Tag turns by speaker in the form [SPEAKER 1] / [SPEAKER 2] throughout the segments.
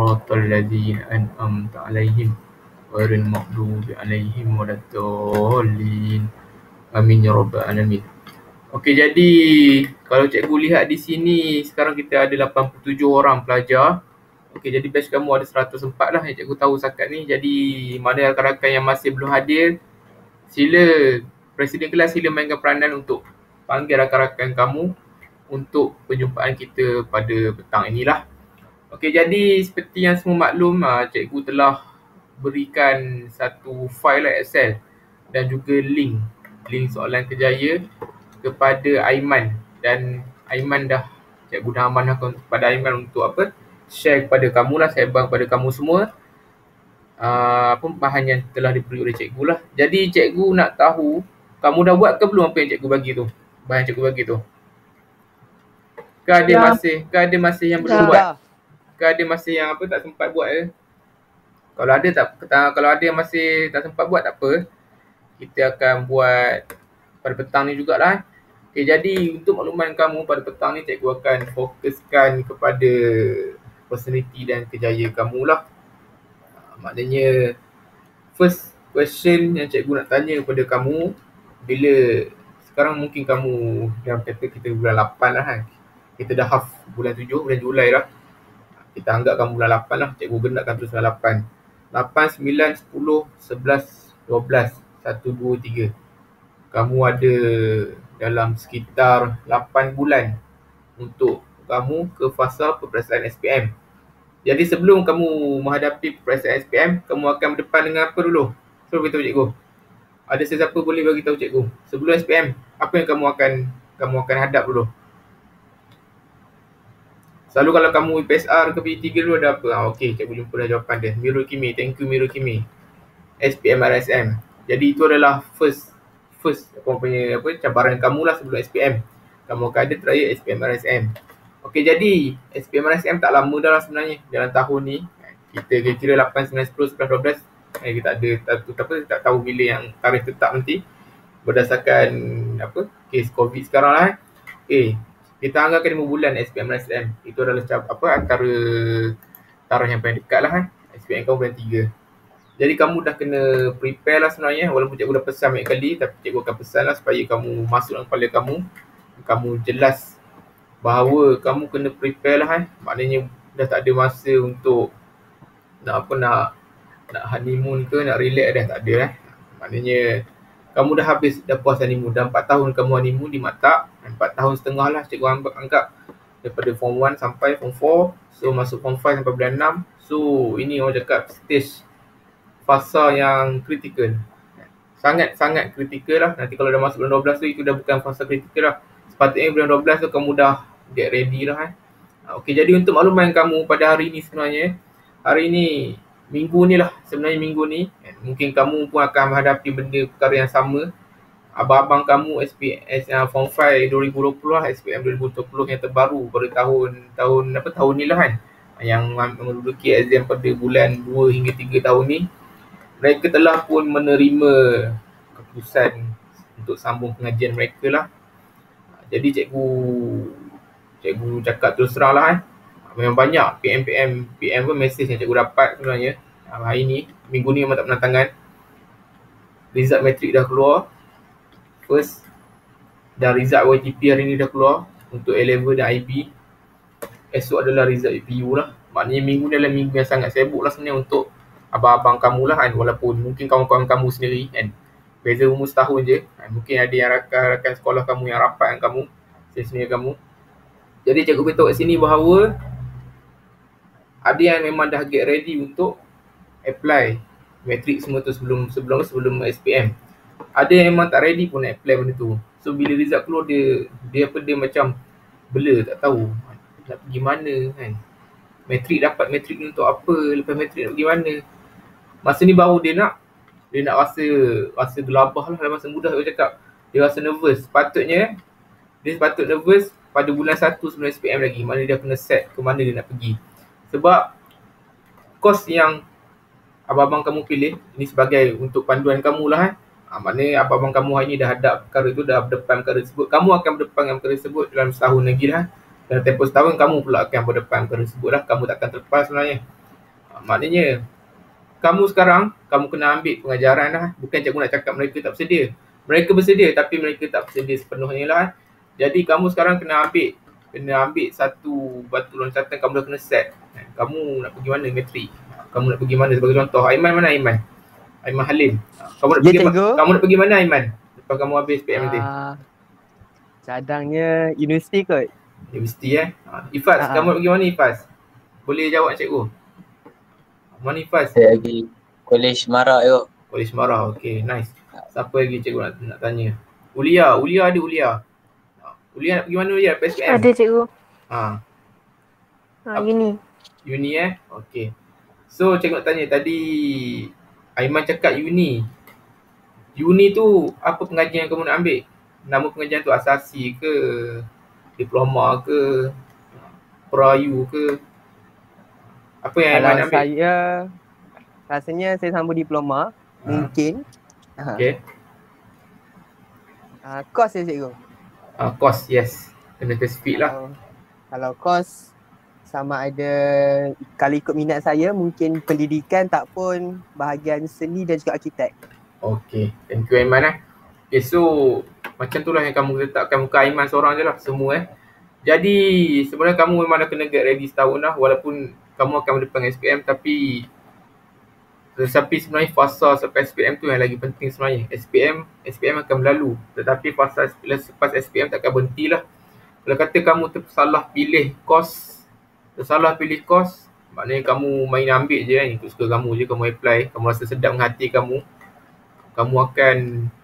[SPEAKER 1] Siratal ladzina an'amta 'alaihim ghairil maghdubi 'alaihim waladdallin. Amin ya rabbal alamin. Okey, jadi kalau cikgu lihat di sini sekarang kita ada 87 orang pelajar. Okey, jadi batch kamu ada 104 lah yang cikgu tahu setakat ni. Jadi mana rakan-rakan yang masih belum hadir, sila presiden kelas sila mainkan peranan untuk panggil rakan-rakan kamu untuk perjumpaan kita pada petang inilah. Okey, jadi seperti yang semua maklum, cikgu telah berikan satu fail Excel dan juga link soalan kerjaya kepada Aiman, dan Aiman cikgu dah amanahkan kepada Aiman untuk share kepada kamu lah, sebar kepada kamu semua bahan yang telah diberi oleh cikgu lah. Jadi cikgu nak tahu kamu dah buat ke belum apa yang cikgu bagi tu, bahan cikgu bagi tu? Ke ada masih yang belum buat? Ke ada masih yang tak sempat buat ke? Kalau ada yang masih tak sempat buat, tak apa. Kita akan buat pada petang ni jugalah. Okay, jadi untuk makluman kamu pada petang ni, cikgu akan fokuskan kepada personality dan kerjaya kamu lah. Maknanya first question yang cikgu nak tanya kepada kamu, bila sekarang mungkin kamu dalam kata kita bulan 8 lah kan. Kita dah half bulan 7, bulan Julai lah. Kita anggap kamu bulan 8 lah, cikgu genapkan terus bulan 8. 8, 9, 10, 11, 12, 1, 2, 3. Kamu ada dalam sekitar 8 bulan untuk kamu ke fasa peperiksaan SPM. Jadi sebelum kamu menghadapi peperiksaan SPM, kamu akan berdepan dengan apa dulu? So beritahu cikgu. Ada sesiapa boleh bagi tahu cikgu, sebelum SPM, apa yang kamu akan hadap dulu? Selalu kalau kamu PSR ke P3 dulu ada apa? Okey, cikgu jumpa dah jawapan dia. Mirukimi, thank you Mirukimi. SPM RSM. Jadi itu adalah first cabaran kamu lah sebelum SPM. Kamu akan ada trial SPM RSM. Okey, jadi SPM RSM tak lama dah lah sebenarnya dalam tahun ni. Kita kira 8, 9, 10, 11, 12. Kita tak tahu bila yang tarikh tetap nanti berdasarkan kes COVID sekarang lah. Okey, kita anggarkan 5 bulan SPM RSM. Itu adalah antara tarikh yang paling dekat lah kan. SPM kamu bulan 3. Jadi kamu dah kena prepare lah sebenarnya. Walaupun cikgu dah pesan banyak kali, tapi cikgu akan pesan lah supaya kamu masuk dalam kepala kamu jelas bahawa kamu kena prepare lah kan. Maknanya dah tak ada masa untuk nak honeymoon ke, nak relax dah tak ada lah. Maknanya kamu dah habis, dah puas honeymoon. Dah 4 tahun kamu honeymoon di Maktab. 4 tahun setengah lah cikgu anggap daripada Form 1 sampai Form 4. So masuk Form 5 sampai bulan 6. So ini orang cakap stage fasa yang kritikal. Sangat-sangat kritikal lah. Nanti kalau dah masuk bulan 12 tu, itu dah bukan fasa kritikal lah. Sepatutnya bulan 12 tu kamu dah get ready lah kan. Okey, jadi untuk makluman kamu pada hari ni sebenarnya, hari ni, minggu ni lah sebenarnya minggu ni, mungkin kamu pun akan menghadapi benda perkara yang sama. Abang-abang kamu SPS Form 5 2020 lah, SPM 2020 yang terbaru pada tahun ni lah kan, yang menduduki exam pada bulan 2 hingga 3 tahun ni. Mereka telah pun menerima keputusan untuk sambung pengajian mereka lah. Jadi cikgu cakap terus terang lah kan. Memang banyak PM pun mesej yang cikgu dapat sebenarnya. Hari ni, minggu ni memang tak penantangan. Result matrik dah keluar. First, dan result YTP hari ni dah keluar untuk A-level dan IB. Esok adalah result UPU lah. Maknanya minggu ni adalah minggu yang sangat sibuk lah sebenarnya untuk abang-abang kamu lah kan. Walaupun mungkin kawan-kawan kamu sendiri kan, beza umur setahun je. Mungkin ada yang rakan-rakan sekolah kamu yang rapat dengan kamu, senior kamu. Jadi cikgu beritahu kat sini bahawa ada yang memang dah get ready untuk apply matrik semua tu sebelum SPM. Ada yang memang tak ready pun nak apply benda tu. So bila result keluar dia macam blur, tak tahu nak pergi mana kan. Dapat matrik ni untuk apa, lepas matrik nak pergi mana. Masa ni baru dia nak rasa gelabah lah dalam masa muda. Saya cakap dia rasa nervous. Dia sepatut nervous pada bulan 1 sebelum SPM lagi. Mana dia kena set ke mana dia nak pergi. Sebab course yang abang-abang kamu pilih ini sebagai untuk panduan kamu lah kan. Maknanya abang-abang kamu hari ni dah hadap perkara tu, dah berdepan perkara tersebut. Kamu akan berdepan dengan perkara tersebut dalam setahun lagi lah. Dalam tempoh setahun kamu pula akan berdepan perkara tersebut lah. Kamu takkan terlepas sebenarnya. Maknanya kamu sekarang, kamu kena ambil pengajaran lah. Bukan cikgu nak cakap mereka tak bersedia. Mereka bersedia tapi mereka tak bersedia sepenuhnya lah. Jadi kamu sekarang kena ambil satu batu loncatan, kamu dah kena set. Kamu nak pergi mana matrik? Kamu nak pergi mana sebagai contoh? Aiman mana Aiman? Aiman Halim. Kamu nak pergi mana Aiman? Lepas kamu habis PM nanti.
[SPEAKER 2] Cadangnya universiti kot.
[SPEAKER 1] Universiti Ifaz, kamu nak pergi mana Ifaz? Boleh jawab cikgu. Mana Ifaz?
[SPEAKER 3] Saya pergi Kolej Mara yo.
[SPEAKER 1] Kolej Mara, okay, nice. Siapa lagi cikgu nak tanya? Ulia ada Ulia. Ulia nak pergi mana Ulia? PSPM?
[SPEAKER 4] Ada cikgu.
[SPEAKER 1] Uni okay. So cikgu nak tanya tadi, Aiman cakap uni. Uni tu apa pengajian yang kamu nak ambil? Nama pengajian tu asasi ke? Diploma ke? Perayu ke? Apa yang Aiman ambil?
[SPEAKER 2] Saya rasanya saya sambung diploma. Mungkin.
[SPEAKER 1] Okay.
[SPEAKER 2] Kos ya cikgu?
[SPEAKER 1] Kos, yes. Kena spesifik lah.
[SPEAKER 2] Kalau kos sama ada, kalau ikut minat saya mungkin pendidikan tak pun bahagian seni dan juga arkitek.
[SPEAKER 1] Okay, thank you Aiman Okay, so macam tu lah yang kamu letakkan muka Aiman seorang je lah semua Jadi sebenarnya kamu memang dah kena get ready setahun lah, walaupun kamu akan berdepan SPM, tapi sebenarnya fasa sampai SPM tu yang lagi penting sebenarnya. SPM akan berlalu, tetapi fasa selepas SPM takkan berhenti lah. Kalau kata kamu tersalah pilih kos, maknanya kamu main ambil je kan, ikut suka kamu je, kamu apply, kamu rasa sedap dengan hati kamu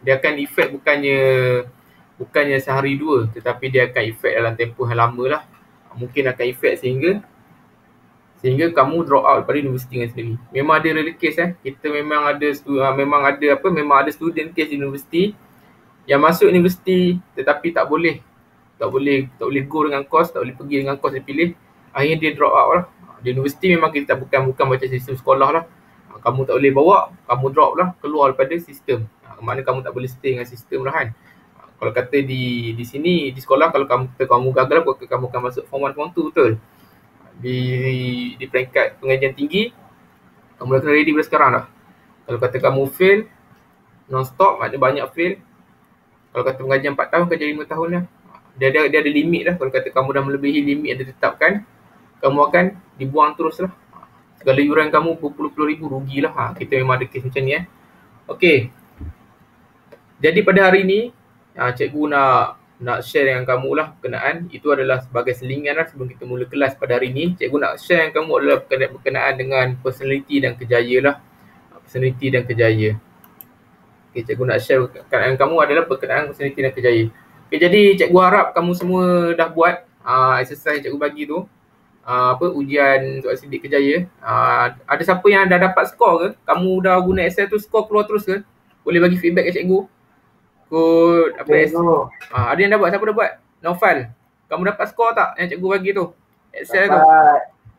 [SPEAKER 1] dia akan efek bukannya sehari dua, tetapi dia akan efek dalam tempoh yang lama lah. Mungkin akan efek sehingga kamu drop out daripada universiti dengan sendiri. Memang ada real case kita memang ada student case di universiti yang masuk universiti tetapi tak boleh go dengan kos, tak boleh pergi dengan kos dia pilih, akhirnya dia drop out lah. Di universiti memang kita bukan macam sistem sekolah lah. Kamu tak boleh bawa, kamu drop lah, keluar daripada sistem. Maknanya kamu tak boleh stay dengan sistem lah kan. Kalau kata di sini, di sekolah, kalau kamu gagal, kamu akan masuk form 1, form 2, betul. Di peringkat pengajian tinggi, kamu dah kena ready dari sekarang dah. Kalau kata kamu fail, non-stop, maknanya banyak fail. Kalau kata pengajian 4 tahun, kerja 5 tahun lah. Dia ada limit lah. Kalau kata kamu dah melebihi limit yang ditetapkan, kamu akan dibuang terus lah. Segala yuran kamu berpuluh-puluh ribu, rugilah. Kita memang ada kes macam ni Okay. Jadi pada hari ni, cikgu nak share dengan kamu lah berkenaan. Itu adalah sebagai selingan lah sebelum kita mula kelas pada hari ni. Cikgu nak share dengan kamu adalah berkenaan dengan personality dan kejaya lah. Personality dan kejaya. Okay, cikgu nak share berkenaan kamu adalah berkenaan personality dan kejaya. Okay, jadi cikgu harap kamu semua dah buat exercise cikgu bagi tu. Ujian soal sidik kejaya. Ada siapa yang dah dapat skor ke? Kamu dah guna Excel tu, skor keluar terus ke? Boleh bagi feedback ke cikgu? Kod ada yang dah buat? Siapa dah buat? Naufal, kamu dapat skor tak yang cikgu bagi tu? Excel tu?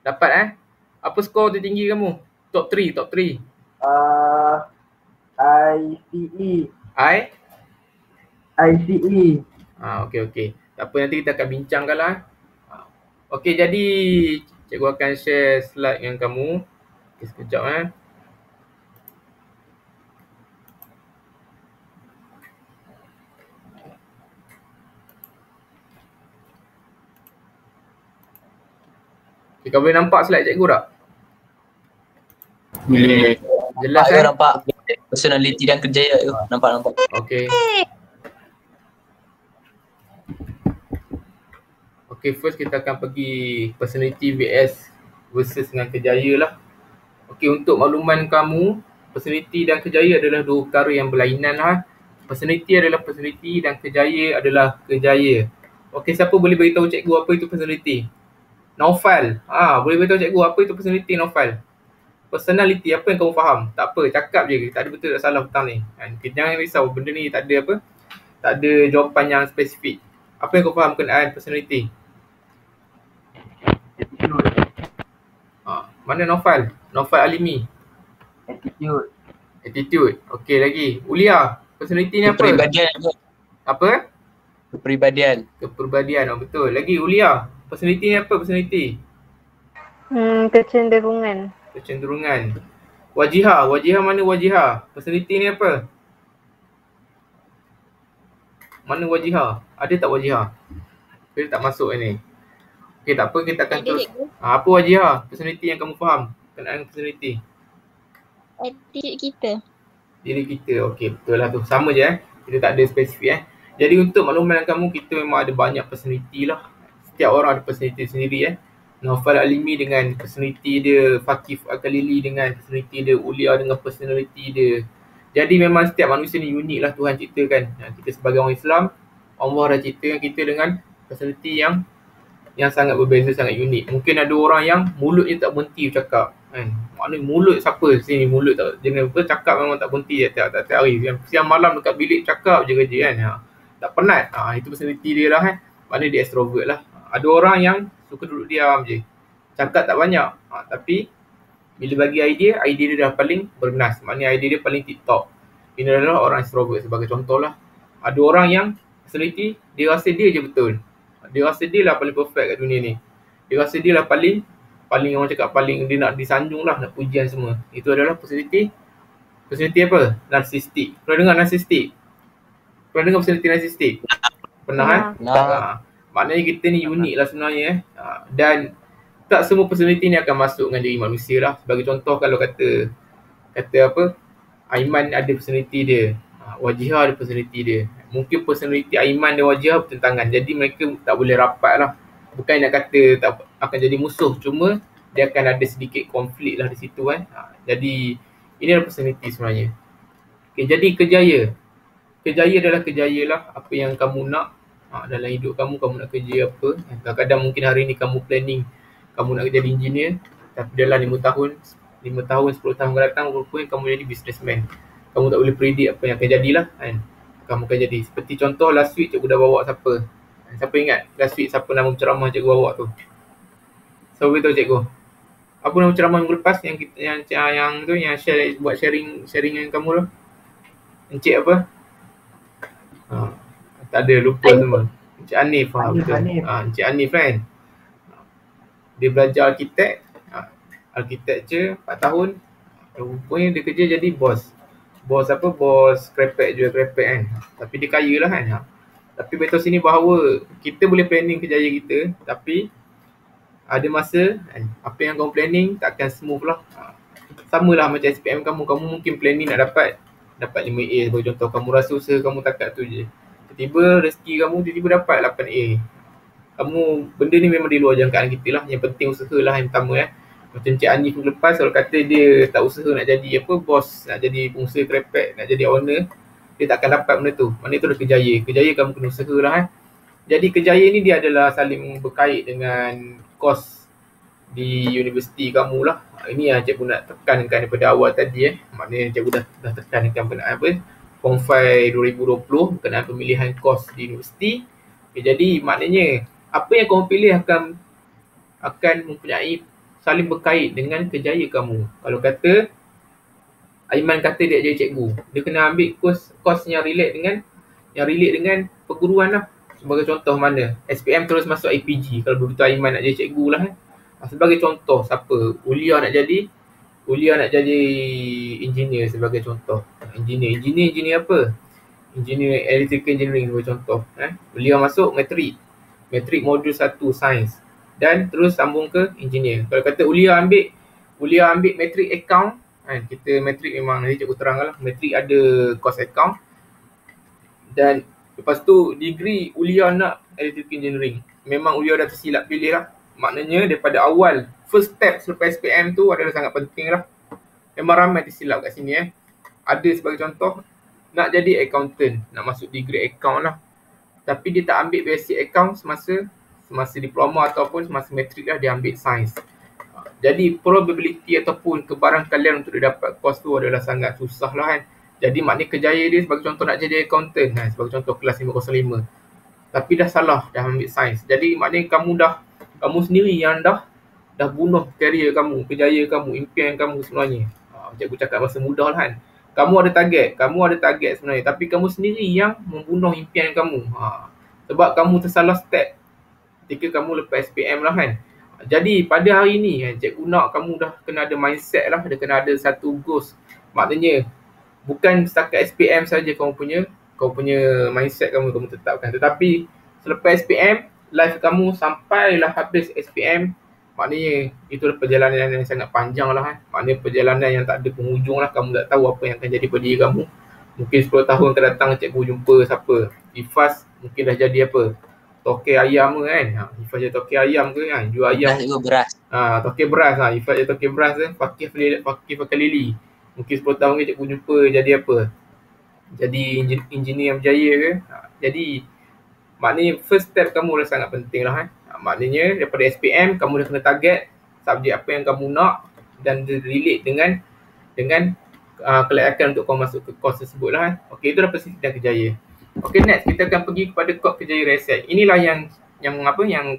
[SPEAKER 1] Dapat Apa skor tertinggi kamu? Top 3, top 3. ICE. Okay. Tak apa, nanti kita akan bincangkan lah. Okay, jadi cikgu akan share slide dengan kamu. Okay, sekejap Okay, kau boleh nampak slide cikgu tak?
[SPEAKER 3] Boleh.
[SPEAKER 1] Jelas
[SPEAKER 3] nampak personality dan kejaya tu. Nampak.
[SPEAKER 1] Okay. Okay, first kita akan pergi personality versus dengan kejaya lah. Okay, untuk makluman kamu, personality dan kejaya adalah dua perkara yang berlainan lah. Personality adalah personality dan kejaya adalah kejaya. Okay, siapa boleh beritahu cikgu apa itu personality? Naufal. Boleh beritahu cikgu apa itu personality, Naufal? Personality, apa yang kamu faham? Tak apa, cakap je. Tak ada betul tak salah petang ni. Jangan risau, benda ni tak ada jawapan yang spesifik. Apa yang kau faham berkenaan personality? Mana Naufal? Naufal Alimi. Attitude. Okey, lagi. Ulia, personality ni apa?
[SPEAKER 3] Kepribadian.
[SPEAKER 1] Apa?
[SPEAKER 3] Kepribadian.
[SPEAKER 1] Betul. Lagi Ulia, personality ni apa? Personality?
[SPEAKER 4] Kecenderungan.
[SPEAKER 1] Kecenderungan. Wajihah. Wajihah mana wajihah? Personality ni apa? Mana wajihah? Ada tak wajihah? Kita tak masuk ni. Okey, tak apa, kita akan
[SPEAKER 4] Ada,
[SPEAKER 1] terus.
[SPEAKER 4] cikgu.
[SPEAKER 1] Apa wajihah? Personality yang kamu faham. Kenaan personality.
[SPEAKER 4] Attitude kita.
[SPEAKER 1] Diri kita. Okey, betul lah tu. Sama je Kita tak ada spesifik Jadi untuk makluman kamu, kita memang ada banyak personality lah. Setiap orang ada personality sendiri Naufal Alimi dengan personality dia, Fakif Al-Khalili dengan personality dia, Ulia dengan personality dia. Jadi memang setiap manusia ni unik lah Tuhan ciptakan. Kita sebagai orang Islam, Allah dah ciptakan kita dengan personality yang sangat berbeza, sangat unik. Mungkin ada orang yang mulutnya tak berhenti bercakap kan. Maknanya mulut siapa sini mulut tak jenis apa, cakap memang tak berhenti tak hari. Siang malam dekat bilik cakap je kerja kan. Tak penat. Itu personality dia lah Maknanya dia extrovert lah. Ada orang yang suka duduk diam je, cakap tak banyak. Tapi bila bagi idea dia dah paling bernas. Maknanya idea dia paling TikTok. Ini adalah orang extrovert sebagai contoh lah. Ada orang yang personality, dia rasa dia je betul. Dia rasa dia lah paling perfect kat dunia ni. Dia rasa dia lah paling orang cakap paling, dia nak disanjung lah, nak pujian semua. Itu adalah personality apa? Narsistik. Pernah dengar narsistik? Pernah dengar personality narsistik? Pernah maknanya kita ni unik lah sebenarnya dan tak semua personality ni akan masuk dengan diri manusia lah. Sebagai contoh, kalau kata apa, Aiman ada personality dia, Wajihah ada personality dia. Mungkin personality Aiman dan Wajihah bertentangan. Jadi mereka tak boleh rapat lah. Bukan nak kata tak akan jadi musuh, cuma dia akan ada sedikit konflik lah di situ Jadi ini adalah personality sebenarnya. Okay, jadi kejaya. Kejaya adalah kejaya lah apa yang kamu nak dalam hidup kamu nak kerja apa. Kadang-kadang mungkin hari ni kamu planning kamu nak jadi engineer, tapi dalam 5 tahun, 10 tahun akan datang rupanya kamu jadi businessman. Kamu tak boleh predict apa yang akan jadilah kan. Kamu akan jadi. Seperti contoh last week cikgu dah bawa siapa? Siapa ingat last week siapa nama ceramah cikgu bawa tu? Siapa beritahu cikgu? Apa nama ceramah minggu lepas yang kita yang tu yang share, buat sharing dengan kamu tu? Encik apa? Tak ada, lupa semua. Encik Hanif. Encik Hanif kan. Dia belajar arkitektur 4 tahun. Rupanya dia kerja jadi bos. Bos apa? Bos krepek, jual krepek kan. Tapi dia kaya lah kan. Tapi beritahu sini bahawa kita boleh planning kejayaan kita, tapi ada masa apa yang kamu planning takkan smooth lah. Sama lah macam SPM kamu mungkin planning nak dapat 5A sebagai contoh. Kamu rasa usaha kamu takat tu je. Tiba-tiba rezeki kamu dapat 8A. Benda ni memang di luar jangkaan kita lah. Yang penting usaha lah yang pertama Macam Cik Hanif lepas kalau kata dia tak usaha nak jadi bos, nak jadi pengusaha krepek, nak jadi owner, dia takkan dapat benda tu. Maknanya tu dah kejaya. Kejaya kamu kena usaha lah Jadi kejayaan ni dia adalah saling berkait dengan kos di universiti kamu lah. Ini yang cikgu nak tekankan daripada awal tadi Maknanya cikgu dah tekankan Form 5 2020 berkenaan pemilihan kos di universiti. Jadi maknanya apa yang kamu pilih akan mempunyai saling berkait dengan kejayaan kamu. Kalau kata Aiman kata dia jadi cikgu, dia kena ambil kos yang relate dengan perguruan lah. Sebagai contoh mana? SPM terus masuk IPG. Kalau begitu Aiman nak jadi cikgu lah Sebagai contoh siapa? Ulia nak jadi engineer sebagai contoh. Engineer apa? Engineer electrical engineering sebagai contoh. Ulia masuk matrik modul 1 sains dan terus sambung ke engineer. Kalau kata Ulia ambil matrik account kita matrik memang nanti cikgu terang lah. Matrik ada course account dan lepas tu degree Ulia nak electrical engineering. Memang Ulia dah tersilap pilih lah. Maknanya daripada awal first step selepas SPM tu adalah sangat penting lah. Memang ramai tersilap kat sini Ada sebagai contoh nak jadi accountant, nak masuk degree account lah. Tapi dia tak ambil basic account semasa diploma ataupun semasa matrik lah, dia ambil sains. Jadi probability ataupun kebarangkalian untuk dia dapat course tu adalah sangat susah lah Jadi maknanya kejayaan dia sebagai contoh nak jadi accountant sebagai contoh kelas 505. Tapi dah salah, dah ambil sains. Jadi maknanya kamu sendiri yang dah bunuh karier kamu, kejayaan kamu, impian kamu sebenarnya. Cikgu cakap masa muda lah Kamu ada target sebenarnya, tapi kamu sendiri yang membunuh impian kamu. Sebab kamu tersalah step ketika kamu lepas SPM lah Jadi pada hari ni cikgu nak kamu dah kena ada mindset lah, dah kena ada satu goals. Maknanya bukan setakat SPM saja kamu punya mindset kamu tetapkan. Tetapi selepas SPM, life kamu sampailah habis SPM, maknanya itulah perjalanan yang sangat panjang lah. Maknanya perjalanan yang tak ada penghujung lah. Kamu tak tahu apa yang akan jadi pada diri kamu. Mungkin 10 tahun akan datang cikgu jumpa siapa. Ifas mungkin dah jadi apa? Toke ayam ke kan? Ifas jadi toke ayam ke kan? Jual ayam.
[SPEAKER 3] Beras juga beras.
[SPEAKER 1] Toke beras lah. Ifas jadi toke beras kan? Fakir pakai lili. Mungkin 10 tahun ke cikgu jumpa jadi apa? Jadi engineer yang berjaya ke? Jadi maknanya first step kamu dah sangat penting lah. Maknanya daripada SPM kamu dah kena target subjek apa yang kamu nak dan relate dengan kelayakan untuk kau masuk ke course tersebut lah. Okey, itu dah Persisiti dan Kejaya. Okey, next kita akan pergi kepada kod Kejaya Reset. Inilah yang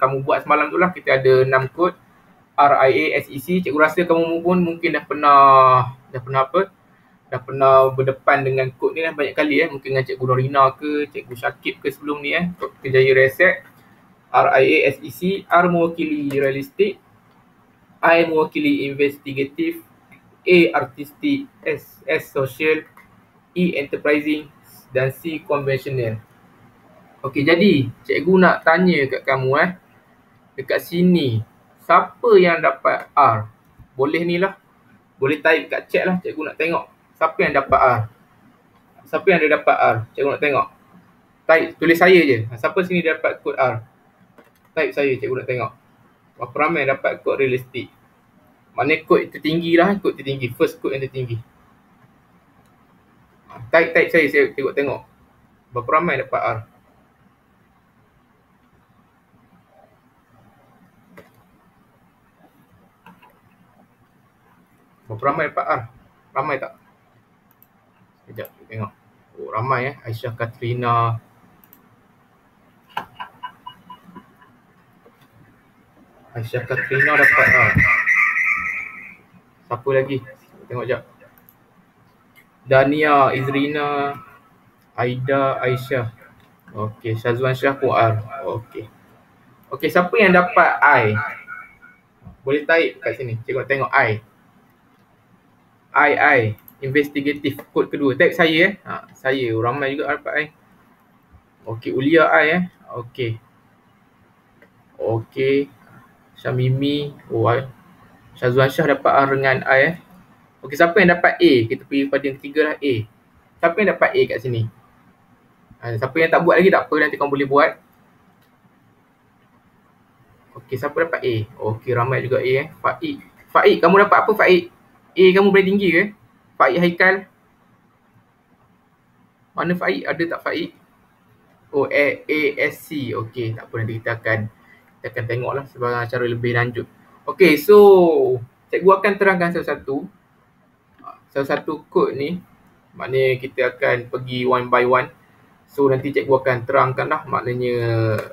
[SPEAKER 1] kamu buat semalam tu lah. Kita ada 6 kod RIA, SEC. Cikgu rasa kamu pun mungkin dah pernah berdepan dengan kod ni lah banyak kali mungkin dengan Cikgu Norina ke, Cikgu Syakib ke sebelum ni kod Kejaya Reset. RIA, SEC, R mewakili realistik, I mewakili investigatif, A artistik, S social, E enterprising dan C conventional. Okey, jadi cikgu nak tanya kat kamu dekat sini, siapa yang dapat R? Boleh ni lah. Boleh type kat chat lah, cikgu nak tengok siapa yang dapat R. Siapa yang ada dapat R? Cikgu nak tengok. Type, tulis saya je. Siapa sini dapat kod R? Type saya, cikgu nak tengok. Berapa ramai yang dapat kod realistik? Maknanya kod tertinggi lah, kod tertinggi. First kod yang tertinggi. Type saya tengok. Berapa ramai dapat R? Berapa ramai dapat R? Ramai tak? Sekejap, tengok. Oh, ramai Aisyah Katrina. Aisyah Katrina dapat R. Siapa lagi? Tengok sekejap. Dania, Izrina, Aida, Aisyah. Okey, Syazwan Syah pun R. Okey, siapa yang dapat I? Boleh type kat sini. Cikgu nak tengok I. Investigatif, kod kedua. Type saya saya. Ramai juga dapat I. Okey, Ulia I Okey. Syamimi. Syazwan Syah dapat R dengan I Okey, siapa yang dapat A? Kita pergi pada yang ketiga lah, A. Siapa yang dapat A kat sini? Siapa yang tak buat lagi tak apa, nanti kamu boleh buat. Okey, siapa dapat A? Okey, ramai juga A Faik, kamu dapat apa Faik? A kamu boleh tinggi ke? Faik Haikal. Mana Faik? Ada tak Faik? ASC. Okey, tak apa, nanti kita akan tengoklah secara lebih lanjut. Okey, so cikgu akan terangkan satu kod ni. Maknanya kita akan pergi one by one. So nanti cikgu akan terangkan lah maknanya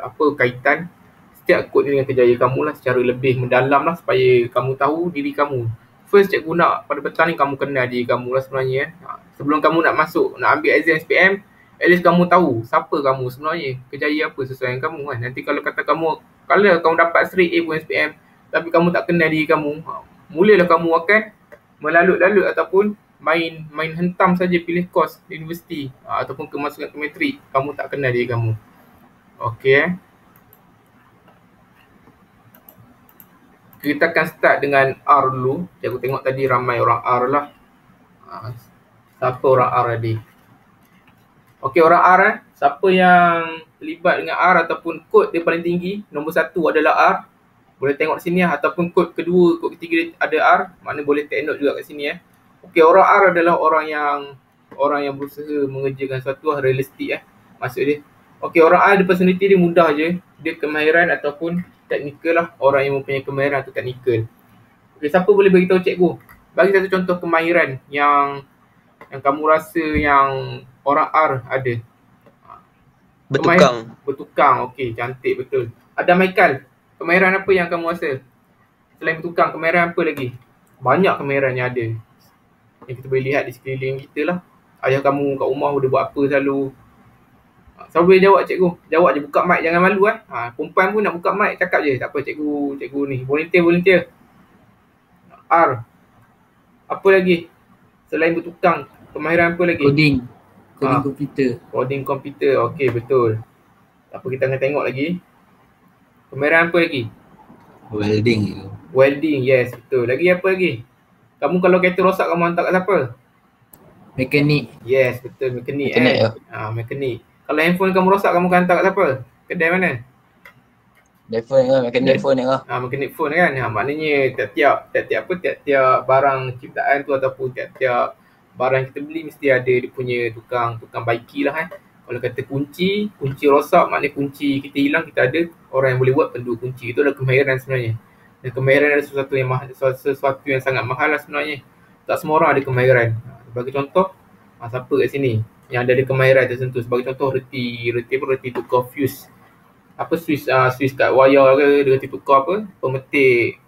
[SPEAKER 1] apa kaitan setiap kod ni dengan kerjaya kamu lah secara lebih mendalam lah supaya kamu tahu diri kamu. First cikgu nak pada petang ni kamu kenal diri kamu lah sebenarnya. Sebelum kamu nak ambil exam SPM, at least kamu tahu siapa kamu sebenarnya, kerjaya apa sesuai dengan kamu kan. Nanti kalau kamu dapat straight A pun SPM tapi kamu tak kenal diri kamu, mulalah kamu akan melalut-lalut ataupun main hentam saja pilih kos di universiti ataupun kemasukan ke matrik, kamu tak kenal diri kamu. Okey. Kita akan start dengan R dulu. Cikgu tengok tadi ramai orang R lah. Siapa orang R tadi? Okey, orang R siapa yang terlibat dengan R ataupun kod dia paling tinggi, nombor 1 adalah R. Boleh tengok sini ataupun kod kedua, kod ketiga ada R, maknanya boleh take note juga kat sini Okey, orang R adalah orang yang berusaha mengerjakan sesuatu realistik maksud dia. Okey, orang R dia personality dia mudah je. Dia kemahiran ataupun teknikal lah, orang yang mempunyai kemahiran atau teknikal. Okey, siapa boleh beritahu cikgu? Bagi satu contoh kemahiran yang kamu rasa yang orang R ada. Bertukang. Okey, cantik betul. Ada Michael. Kemahiran apa yang kamu rasa? Selain bertukang, kemahiran apa lagi? Banyak kemahiran yang ada. Yang kita boleh lihat di sekeliling kita lah. Ayah kamu kat rumah boleh buat apa selalu. Siapa boleh jawab cikgu? Jawab je, buka mic, jangan malu perempuan pun nak buka mic, cakap je. Tak apa cikgu ni. Volunteer. R. Apa lagi? Selain bertukang, kemahiran apa lagi?
[SPEAKER 5] Coding
[SPEAKER 1] Ah.
[SPEAKER 5] komputer.
[SPEAKER 1] Coding komputer. Okey, betul. Tak apa, kita akan tengok lagi. Kemahiran apa lagi?
[SPEAKER 5] Welding.
[SPEAKER 1] Welding, yes, betul. Lagi apa lagi? Kamu kalau kereta rosak, kamu hantar kat siapa?
[SPEAKER 5] Mekanik.
[SPEAKER 1] Yes, betul, mekanik.
[SPEAKER 3] Mekanik ke?
[SPEAKER 1] Mekanik. Kalau handphone kamu rosak, kamu akan hantar kat siapa? Kedai mana?
[SPEAKER 3] Telefon ke, mekanik telefon ke.
[SPEAKER 1] Mekanik phone kan. Maknanya tiap-tiap barang ciptaan tu ataupun tiap-tiap barang yang kita beli mesti ada dia punya tukang baiki lah kan. Kalau kata kunci rosak, maknanya kunci kita hilang, kita ada orang yang boleh buat penduk kunci. Itu adalah kemahiran sebenarnya. Dan kemahiran adalah sesuatu yang sangat mahal lah sebenarnya. Tak semua orang ada kemahiran. Bagi contoh, siapa kat sini yang ada kemahiran tertentu. Sebagai contoh, reti tukar fuse. Switch kat wayar ke, dia reti tukar pemetik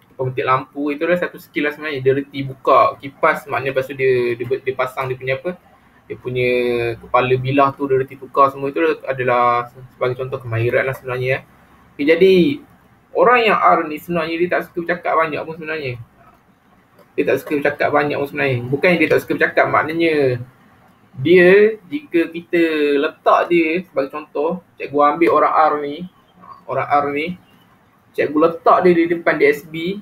[SPEAKER 1] lampu. Itu adalah satu skill lah sebenarnya. Dia reti buka kipas, maknanya lepas tu dia pasang dia punya kepala bilah tu, dia reti tukar semua. Itu adalah sebagai contoh kemahiran lah sebenarnya. Okay, jadi orang yang R ni sebenarnya dia tak suka bercakap banyak pun sebenarnya. Bukan dia tak suka bercakap, maknanya dia, jika kita letak dia sebagai contoh, cikgu ambil orang R ni, cikgu letak dia di depan DSB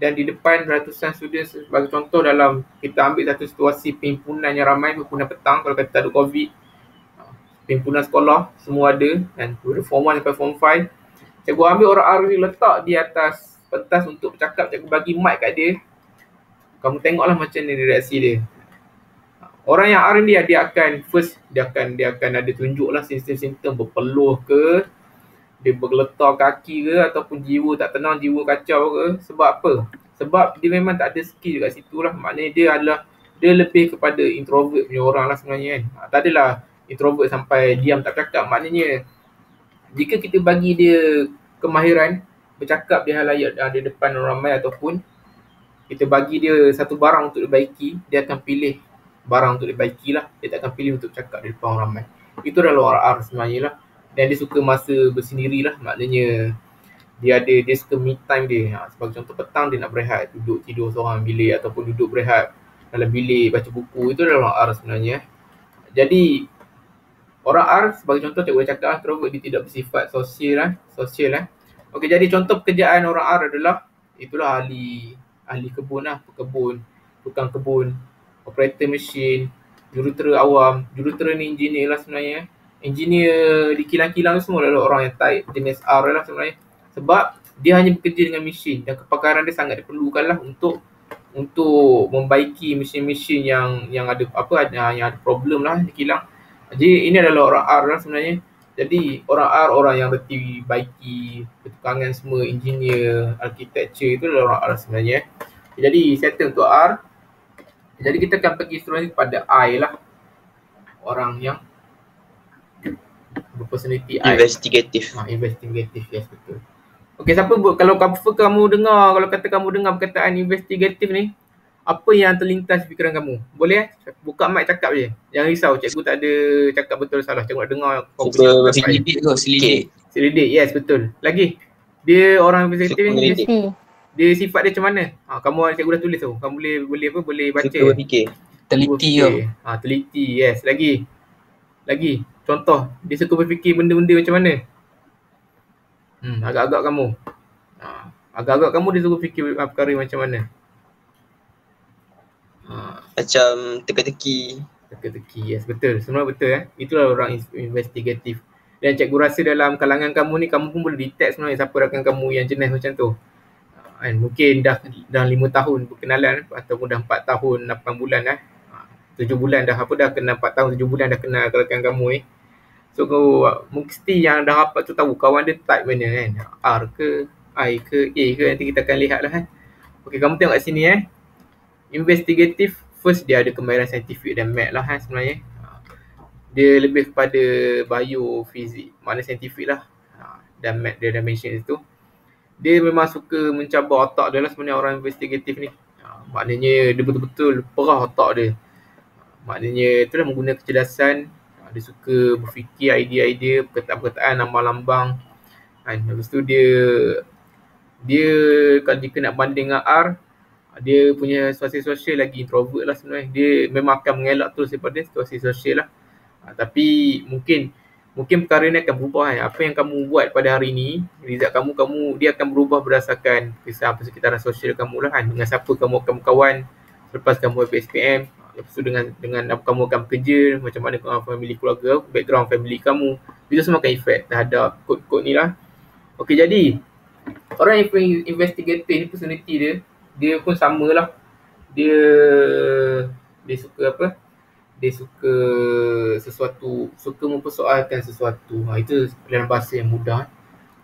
[SPEAKER 1] dan di depan ratusan student sebagai contoh dalam, kita ambil satu situasi perhimpunan yang ramai, perhimpunan petang kalau kata tak ada COVID, perhimpunan sekolah semua ada, dan dari form 1 sampai form 5, cikgu ambil orang R ni letak di atas pentas untuk bercakap, cikgu bagi mic kat dia. Kamu tengoklah macam ni reaksi dia. Orang yang R ni dia akan ada tunjuklah simptom-simptom berpeluh ke, dia bergeletar kaki ke, ataupun jiwa tak tenang, jiwa kacau ke. Sebab apa? Sebab dia memang tak ada skill kat situ lah. Maknanya dia lebih kepada introvert punya orang lah sebenarnya kan. Tak adalah introvert sampai diam tak cakap. Maknanya jika kita bagi dia kemahiran bercakap di halayak di depan orang ramai, ataupun kita bagi dia satu barang untuk dibaiki, dia akan pilih barang untuk dibaiki lah. Dia tak akan pilih untuk cakap di depan orang ramai. Itu adalah orang R sebenarnya lah. Dan dia suka masa bersendiri lah. Maknanya dia suka me time dia. Sebagai contoh, petang dia nak berehat, duduk tidur seorang bilik, ataupun duduk berehat dalam bilik baca buku. Itu adalah orang R sebenarnya. Jadi orang R sebagai contoh, cikgu boleh cakap introvert, dia tidak bersifat sosial. Okey, jadi contoh pekerjaan orang R adalah, itulah ahli kebun lah, pekebun, tukang kebun, operator mesin, jurutera awam. Jurutera ni engineer lah sebenarnya. Engineer di kilang-kilang semua adalah orang yang type jenis R lah sebenarnya. Sebab dia hanya bekerja dengan mesin dan kepakaran dia sangat diperlukan lah untuk membaiki mesin-mesin yang ada problem lah di kilang. Jadi ini adalah orang R lah sebenarnya. Jadi orang R, orang yang reti baiki, pertukangan semua, engineer, architecture, itu adalah orang R sebenarnya. Jadi settle untuk R. Jadi kita akan pergi seterusnya kepada I lah. Orang yang berpersonality I.
[SPEAKER 3] Investigatif.
[SPEAKER 1] Investigatif, yes, betul. Okey, siapa kalau kamu dengar perkataan investigatif ni, apa yang terlintas fikiran kamu? Boleh buka mic cakap je. Jangan risau, cikgu tak ada cakap betul salah. Cikgu nak dengar kau punya pendapat. Selidik, yes, betul. Lagi, dia orang investigatif ni, dia sifat dia macam mana? Kamu, cikgu dah tulis tu. Kamu boleh baca.
[SPEAKER 3] Suka berfikir. Teliti ke.
[SPEAKER 1] Teliti, yes. Lagi. Contoh, dia suka berfikir benda-benda macam mana? Agak-agak kamu. Agak-agak kamu dia suka fikir perkara macam mana?
[SPEAKER 3] Macam teka-teki,
[SPEAKER 1] yes, betul. Semua betul Itulah orang investigatif. Dan cikgu rasa dalam kalangan kamu ni, kamu pun boleh detect sebenarnya siapa rakan kamu yang jenis macam tu. Mungkin dah 5 tahun berkenalan, ataupun dah 4 tahun 8 bulan 7 bulan dah kena 4 tahun 7 bulan dah kenal rakan kamu ni. So mesti yang dah rapat tu tahu kawan dia type mana kan. R ke, I ke, A ke, nanti kita akan lihat lah kan. Okey, kamu tengok kat sini investigatif, first dia ada kemahiran saintifik dan math lah sebenarnya. Dia lebih kepada biofizik, makna saintifik lah. Dan math dia dah mention itu. Dia memang suka mencabar otak dia lah sebenarnya orang investigatif ni. Maknanya dia betul-betul perah otak dia. Maknanya itulah menggunakan kecerdasan Dia suka berfikir idea-idea, perkataan-perkataan, lambang-lambang. Lepas tu dia kalau jika nak banding dengan R, dia punya situasi sosial lagi introvert lah sebenarnya. Dia memang akan mengelak terus daripada situasi sosial lah. Tapi mungkin perkara ni akan berubah kan. Apa yang kamu buat pada hari ni, result kamu dia akan berubah berdasarkan kisah persekitaran sosial kamu lah kan. Dengan siapa kamu akan berkawan selepas kamu SPM. Lepas tu dengan kamu akan bekerja, macam mana family keluarga, background family kamu. Itu semua akan efek terhadap kod-kod ni lah. Okey, jadi orang yang investigator ni personality dia pun samalah. Dia suka apa? Dia suka sesuatu, suka mempersoalkan sesuatu. Itu dalam bahasa yang mudah.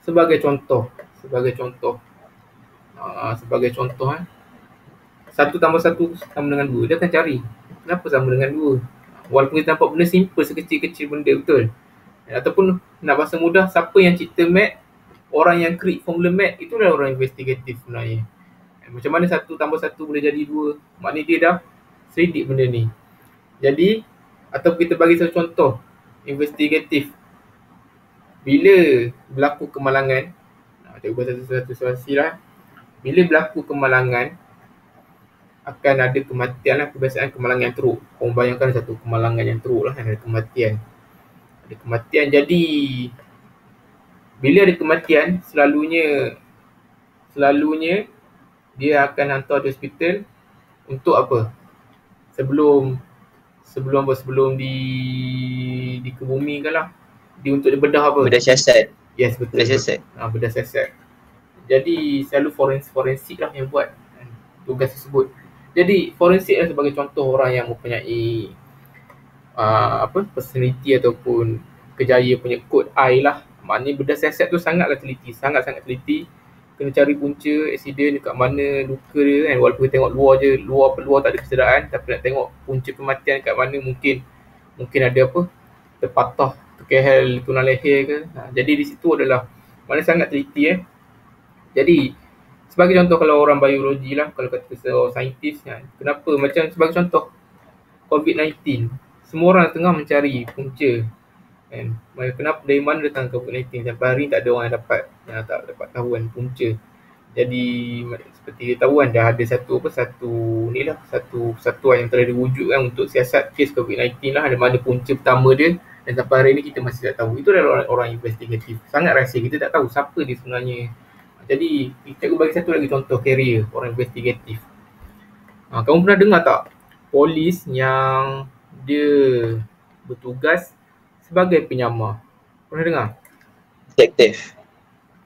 [SPEAKER 1] Sebagai contoh, 1 tambah 1 sama dengan 2. Dia akan cari kenapa sama dengan 2. Walaupun kita nampak benda simple, sekecil-kecil benda, betul. Ataupun nak bahasa mudah, siapa yang cipta mat, orang yang create formula mat, itulah orang investigatif sebenarnya. Macam mana 1 tambah 1 boleh jadi 2? Maknanya dia dah selidik benda ni. Jadi, atau kita bagi satu contoh investigatif. Bila berlaku kemalangan, cikgu buat satu situasi lah. Bila berlaku kemalangan, akan ada kematian lah. Kebiasaan kemalangan yang teruk. Korang bayangkan satu kemalangan yang teruk lah, ada kematian. Jadi bila ada kematian, selalunya dia akan hantar di hospital untuk apa? Sebelum dikebumikan lah. Dia untuk bedah apa?
[SPEAKER 3] Bedah siasat.
[SPEAKER 1] Yes, betul.
[SPEAKER 3] Bedah siasat.
[SPEAKER 1] Bedah siasat. Jadi selalu forensik lah yang buat tugas tersebut. Jadi forensik lah sebagai contoh orang yang mempunyai personality ataupun kejaya punya kod I lah. Maknanya bedah siasat tu sangatlah teliti, sangat-sangat teliti. Kena cari punca aksiden dekat mana luka dia kan. Walaupun kita tengok luar tak ada kesedaraan, tapi nak tengok punca kematian dekat mana, mungkin ada apa, terpatah, terkehel tulang leher ke. Jadi di situ adalah mana sangat teliti. Jadi sebagai contoh, kalau orang biologi lah, kalau kata seorang saintis kan, kenapa, macam sebagai contoh COVID-19, semua orang tengah mencari punca kan. Kenapa, dari mana datang COVID-19, sampai hari ni tak ada orang yang dapat tahuan punca. Jadi seperti kita tahu kan, dah ada satu persatuan yang telah diwujudkan untuk siasat kes COVID-19 lah, ada mana punca pertama dia, dan sampai hari ni kita masih tak tahu. Itu adalah orang investigatif, sangat rahsia, kita tak tahu siapa dia sebenarnya. Jadi cikgu bagi satu lagi contoh career orang investigatif. Kamu pernah dengar tak polis yang dia bertugas sebagai penyamar? Pernah dengar?
[SPEAKER 3] Detektif.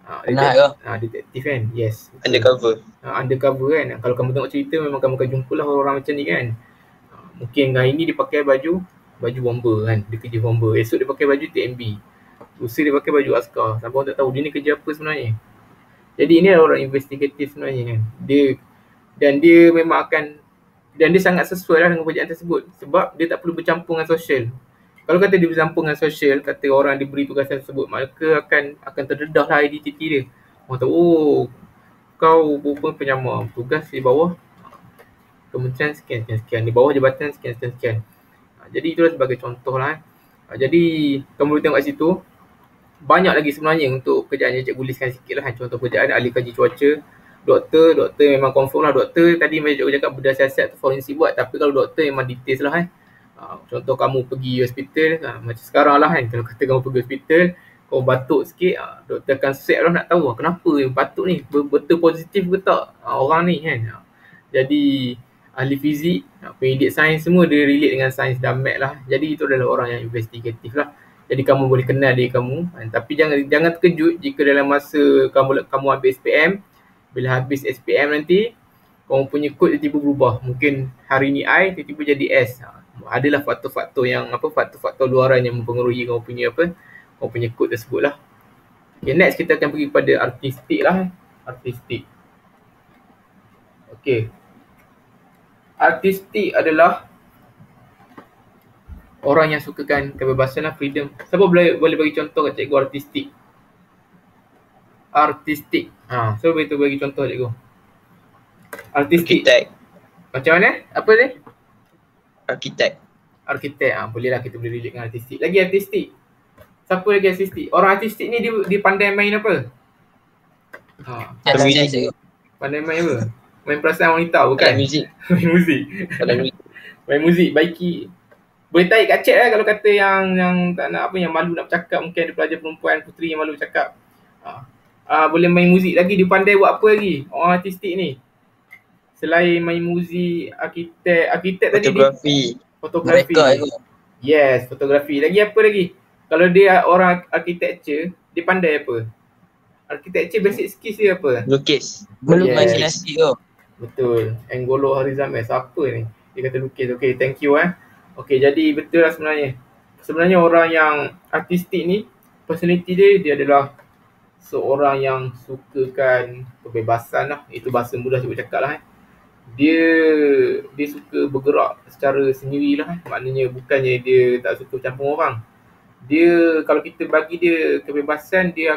[SPEAKER 5] Pernah ke?
[SPEAKER 1] Detektif kan? Yes.
[SPEAKER 3] Undercover.
[SPEAKER 1] Undercover kan. Kalau kamu tengok cerita, memang kamu akan jumpa lah orang macam ni kan. Mungkin hari ni dia pakai baju bomber kan. Dia kerja bomber. Esok dia pakai baju TMB. Lusa dia pakai baju askar. Sampai orang tak tahu dia ni kerja apa sebenarnya. Jadi ini adalah orang investigatif sebenarnya kan. Dia memang akan, dan dia sangat sesuai lah dengan pekerjaan tersebut. Sebab dia tak perlu bercampur dengan sosial. Kalau kata dia bercampur dengan sosial, kata orang diberi tugasan tersebut, maka akan terdedah lah identiti dia. Orang tahu, oh, kau bukan penyamar, tugas di bawah kementerian sekian, di bawah jabatan sekian. Jadi itulah sebagai contoh lah. Jadi kamu boleh tengok kat situ, banyak lagi sebenarnya untuk kerjaan yang cikgu listkan sikit lah. Contoh kerjaan ahli kaji cuaca, doktor memang confirm lah. Doktor tadi macam cikgu cakap bedah siasat tu forensik buat, tapi kalau doktor memang details lah contoh kamu pergi hospital, macam sekarang lah kan, kalau kata kamu pergi hospital, kau batuk sikit, doktor akan set lah nak tahu kenapa batuk ni, betul positif ke tak orang ni kan. Jadi ahli fizik, pendidik sains, semua dia relate dengan sains dan math lah. Jadi itu adalah orang yang investigatif lah. Jadi kamu boleh kenal diri kamu, tapi jangan terkejut jika dalam masa kamu ambil SPM, bila habis SPM nanti kamu punya kod tiba-tiba berubah. Mungkin hari ni I tiba-tiba jadi S. Adalah faktor-faktor luaran yang mempengaruhi kamu punya kod tersebut lah. Okay, next kita akan pergi pada artistik lah. Okay. Artistik adalah orang yang sukakan kebebasan lah, freedom. Siapa boleh bagi contoh kat cikgu artistik? Siapa boleh bagi contoh cikgu? Artistik.
[SPEAKER 3] Arkitek.
[SPEAKER 1] Macam mana? Apa dia?
[SPEAKER 3] Arkitek.
[SPEAKER 1] Arkitek, boleh lah kita boleh relate dengan artistik. Lagi artistik. Siapa lagi artistik? Orang artistik ni dia pandai main apa?
[SPEAKER 5] Music.
[SPEAKER 1] Pandai main apa? Main perasaan wanita bukan?
[SPEAKER 3] Alat muzik.
[SPEAKER 1] Main muzik.
[SPEAKER 3] Alat muzik.
[SPEAKER 1] Main muzik baiki. Boleh tarik kacet lah kalau kata yang tak nak apa, yang malu nak bercakap, mungkin ada pelajar perempuan puteri yang malu bercakap. Boleh main muzik lagi, dia pandai buat apa lagi? Orang artistik ni. Selain main muzik, arkitek tadi fotografi. Yes, fotografi. Lagi apa lagi? Kalau dia orang architecture, dia pandai apa? Architecture basic skills dia apa?
[SPEAKER 3] Lukis.
[SPEAKER 5] Imaginasi tu.
[SPEAKER 1] Betul. Anggolo Harizameh. Siapa ni? Dia kata lukis. Okay, thank you Okay, jadi betul lah sebenarnya. Sebenarnya orang yang artistik ni, personality dia adalah seorang yang sukakan kebebasan lah. Itu bahasa mudah cuba cakap lah. Dia suka bergerak secara sendiri lah. Maknanya bukannya dia tak suka campur orang. Dia, kalau kita bagi dia kebebasan, dia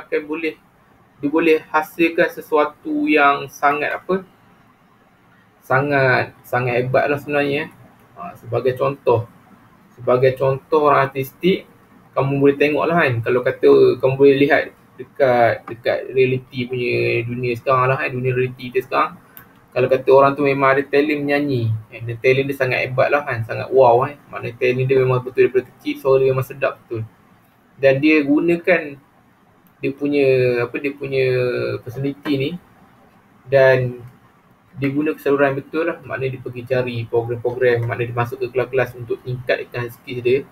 [SPEAKER 1] boleh hasilkan sesuatu yang sangat hebat lah sebenarnya. Sebagai contoh orang artistik, kamu boleh tengok lah kan, kalau kata kamu boleh lihat dekat reality punya dunia sekarang lah kan, dunia reality dia sekarang. Kalau kata orang tu memang ada talent menyanyi, dan talent dia sangat hebat lah kan, sangat wow kan. Maknanya talent dia memang betul daripada kecil, suara dia memang sedap betul. Dan dia gunakan dia punya personality ni, dan dia guna keseluruhan betul lah. Maknanya dia pergi cari program-program, maknanya dia masuk ke kelas-kelas untuk tingkatkan skill dia.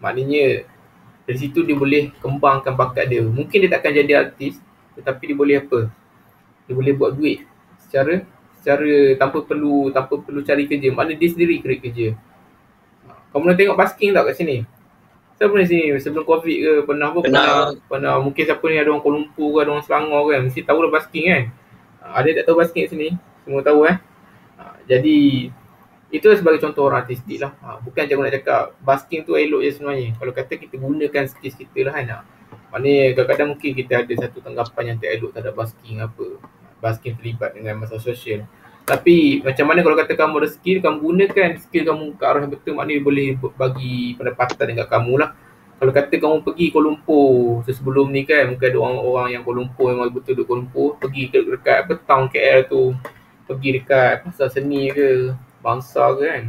[SPEAKER 1] Maknanya dari situ dia boleh kembangkan bakat dia. Mungkin dia takkan jadi artis, tetapi dia boleh apa? Dia boleh buat duit secara tanpa perlu cari kerja. Maknanya dia sendiri create kerja. Kamu nak tengok basking tak kat sini? Siapa di sini sebelum Covid ke pernah mungkin siapa ni, ada orang Kuala Lumpur ke, ada orang Selangor kan, mesti tahu lah basking kan. Ada tak tahu basking kat sini? Semua tahu Jadi itu sebagai contoh orang artistik lah. Bukan cikgu nak cakap basking tu elok je sebenarnya. Kalau kata kita gunakan skills kita lah kan. Maknanya kadang-kadang mungkin kita ada satu tanggapan yang tak elok terhadap basking apa. Basking terlibat dengan masalah sosial. Tapi macam mana kalau kata kamu ada skill, kamu gunakan skill kamu ke arah yang betul, maknanya boleh bagi pendapatan dekat kamu lah. Kalau kata kamu pergi Kuala Lumpur sebelum ni kan, mungkin ada orang-orang yang Kuala Lumpur memang betul duduk Kuala Lumpur, pergi dekat town KL tu, pergi dekat pasar seni ke, bangsa ke kan.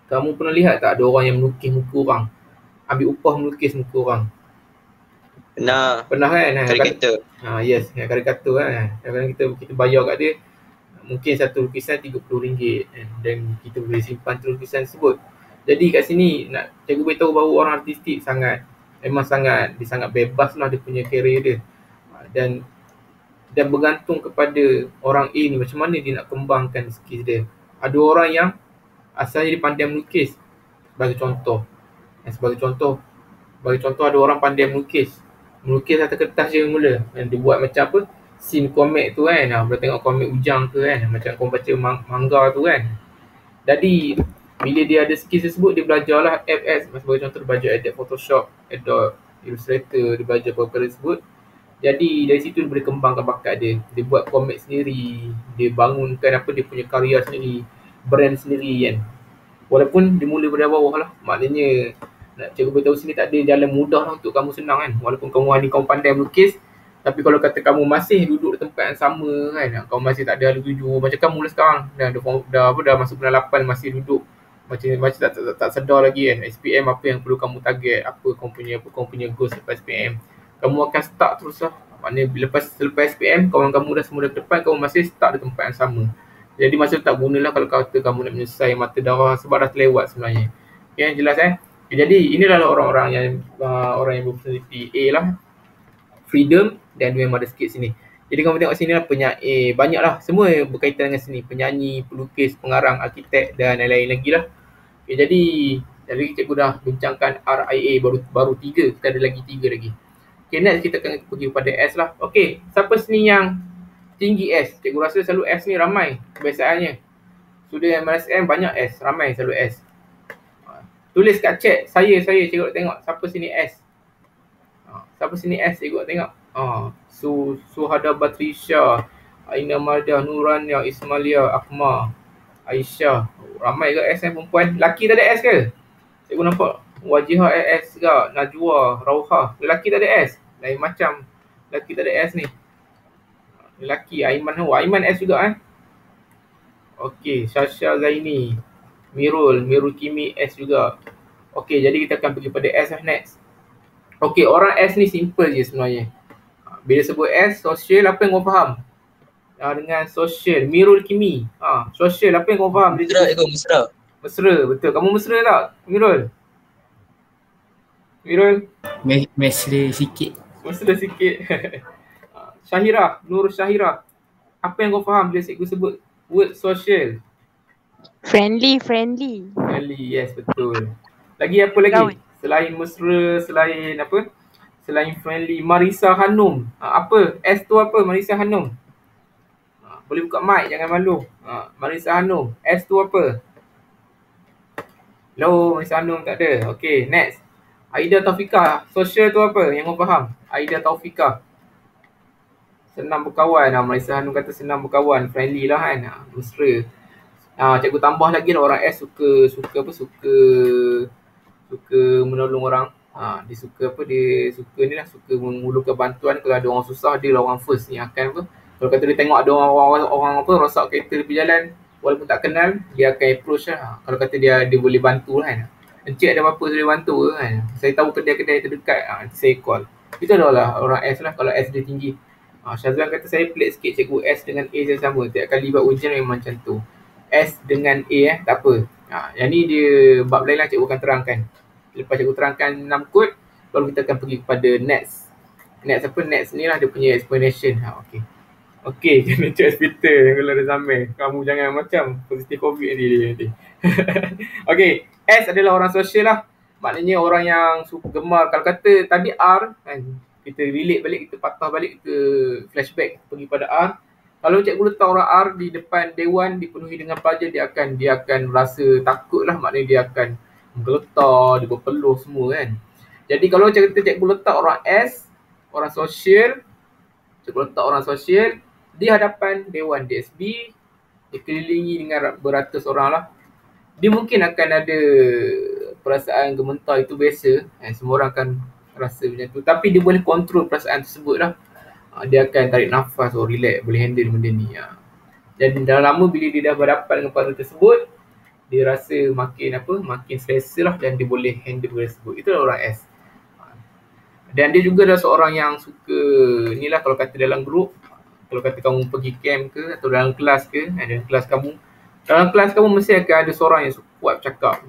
[SPEAKER 1] Kamu pernah lihat tak ada orang yang melukis muka orang, ambil upah melukis muka orang? Pernah kan?
[SPEAKER 3] Karikatur.
[SPEAKER 1] Yes, karikatur kan. Kadang-kadang kita bayar kat dia, mungkin satu lukisan RM30 dan kita boleh simpan lukisan tersebut. Jadi kat sini nak cikgu beritahu bahawa orang artistik dia sangat bebas lah dia punya career dia. Dan bergantung kepada orang A ni macam mana dia nak kembangkan skill dia. Ada orang yang asalnya dia pandai melukis. Sebagai contoh ada orang pandai melukis atas kertas je mula. Dan dia buat macam apa? Scene komik tu kan. Boleh tengok komik Ujang tu kan. Macam kau baca manga tu kan. Jadi bila dia ada skill tersebut, dia belajarlah FX. Sebagai contoh, dia belajar edit Photoshop, Adobe Illustrator, dia belajar perkara tersebut. Jadi dari situ dia boleh kembangkan bakat dia. Dia buat komik sendiri, dia bangunkan dia punya karya sendiri, brand sendiri kan. Walaupun dia mula dari bawah lah. Maknanya nak cikgu beritahu sini tak ada jalan mudah lah untuk kamu senang kan. Walaupun kamu pandai melukis, tapi kalau kata kamu masih duduk di tempat yang sama kan, kamu masih tak ada tuju macam kamu lah sekarang. Dah masuk bulan 8 masih duduk macam tak sedar lagi kan. SPM apa yang perlu kamu target, apa kamu punya goals lepas SPM. Kamu akan start terus lah. Maknanya selepas SPM, kawan kamu dah semua ke depan, kamu masih start di tempat yang sama. Jadi masa tak gunalah kalau kata kamu nak menyelesai mata darah sebab dah terlewat sebenarnya. Okay, jelas jadi inilah orang-orang yang berpersonality A lah. Freedom dan memang ada sikit sini. Jadi kamu tengok sini lah penyair, banyak lah, semua berkaitan dengan seni. Penyanyi, pelukis, pengarang, arkitek dan lain-lain lagi lah. Okay, jadi cikgu dah bincangkan RIA baru 3, kita ada lagi 3 lagi. Okay, next kita akan pergi kepada S lah. Okay, siapa seni yang tinggi S? Cikgu rasa selalu S ni ramai kebiasaannya. Student MRSM banyak S, ramai selalu S. Tulis kat chat, saya cikgu nak tengok siapa sini S. Siapa sini S, cikgu nak tengok. Suhada Batrisha, Aina Mardah, Nurania, Ismailia, Akma, Aisyah. Ramai ke S perempuan? Laki tak ada S ke? Cikgu nampak Wajihah S juga, Najwa, Rauhah. Lelaki tak ada S. Lain macam. Lelaki tak ada S ni. Lelaki, Aiman S juga Okey, Syasha Zaini. Mirul Kimi S juga. Okey, jadi kita akan pergi pada S lah next. Okey, orang S ni simple je sebenarnya. Bila sebut S, sosial, apa yang kau faham? Dengan sosial, Mirul Kimi. Sosial, apa yang kau faham?
[SPEAKER 5] Mesra je kau, mesra.
[SPEAKER 1] Mesra, betul. Kamu mesra tak, Mirul?
[SPEAKER 6] Mesra sikit.
[SPEAKER 1] Mesra sikit. Syahirah, Nur Syahirah. Apa yang kau faham bila cikgu sebut word social?
[SPEAKER 4] Friendly.
[SPEAKER 1] Friendly, yes, betul. Lagi apa lagi? Selain mesra, selain apa? Selain friendly, Marisa Hanum. Apa? S tu apa? Marisa Hanum. Boleh buka mic, jangan malu. Marisa Hanum. S tu apa? Hello, Marisa Hanum tak ada. Okay, next. Aida Taufika. Social tu apa yang kau faham? Aida Taufika. Senang berkawan. Marisa Hanum kata senang berkawan. Friendly lah kan. Mesra. Cikgu tambah lagi lah, orang S suka menolong orang. Dia suka ni lah, suka mengulurkan bantuan. Kalau ada orang susah, dia lah orang first ni akan apa. Kalau kata dia tengok ada orang apa rosak kereta tepi jalan, walaupun tak kenal, dia akan approach lah. Kalau kata dia boleh bantu lah kan. Encik ada apa-apa boleh bantu ke kan. Saya tahu kedai-kedai terdekat, saya call. Itu adalah orang S lah kalau S dia tinggi. Syazwan kata saya pelik sikit cikgu, S dengan A saya sama. Tiap kali buat ujian memang macam tu. S dengan A tak apa. Yang ni dia bab lain lah, cikgu akan terangkan. Lepas cikgu terangkan 6 kod, baru kita akan pergi kepada next. Next ni lah dia punya explanation. Okay, kena check hospital kalau ada sampai. Kamu jangan macam positif COVID nanti. Okay, S adalah orang sosial lah. Maknanya orang yang suka gemar. Kalau kata tadi R kan, kita relate balik, kita patah balik, kita flashback pergi pada R. Kalau cikgu letak orang R di depan dewan dipenuhi dengan pelajar, dia akan rasa takut lah. Maknanya dia akan menggeletar, dia berpeluh semua kan. Jadi kalau cikgu letak orang S, orang sosial, cikgu letak orang sosial di hadapan dewan DSB, dikelilingi dengan beratus orang lah, dia mungkin akan ada perasaan gemetar, itu biasa. Semua orang akan rasa macam tu. Tapi dia boleh kontrol perasaan tersebut lah. Dia akan tarik nafas, relax, boleh handle benda ni. Dan dah lama bila dia dah berhadapan dengan partner tersebut, dia rasa makin selesa lah, dan dia boleh handle benda tersebut. Itulah orang S. Dan dia juga adalah seorang yang suka, ni lah kalau kata dalam grup, kalau kata kamu pergi camp ke atau dalam kelas ke, dalam kelas kamu mesti akan ada seorang yang kuat bercakap.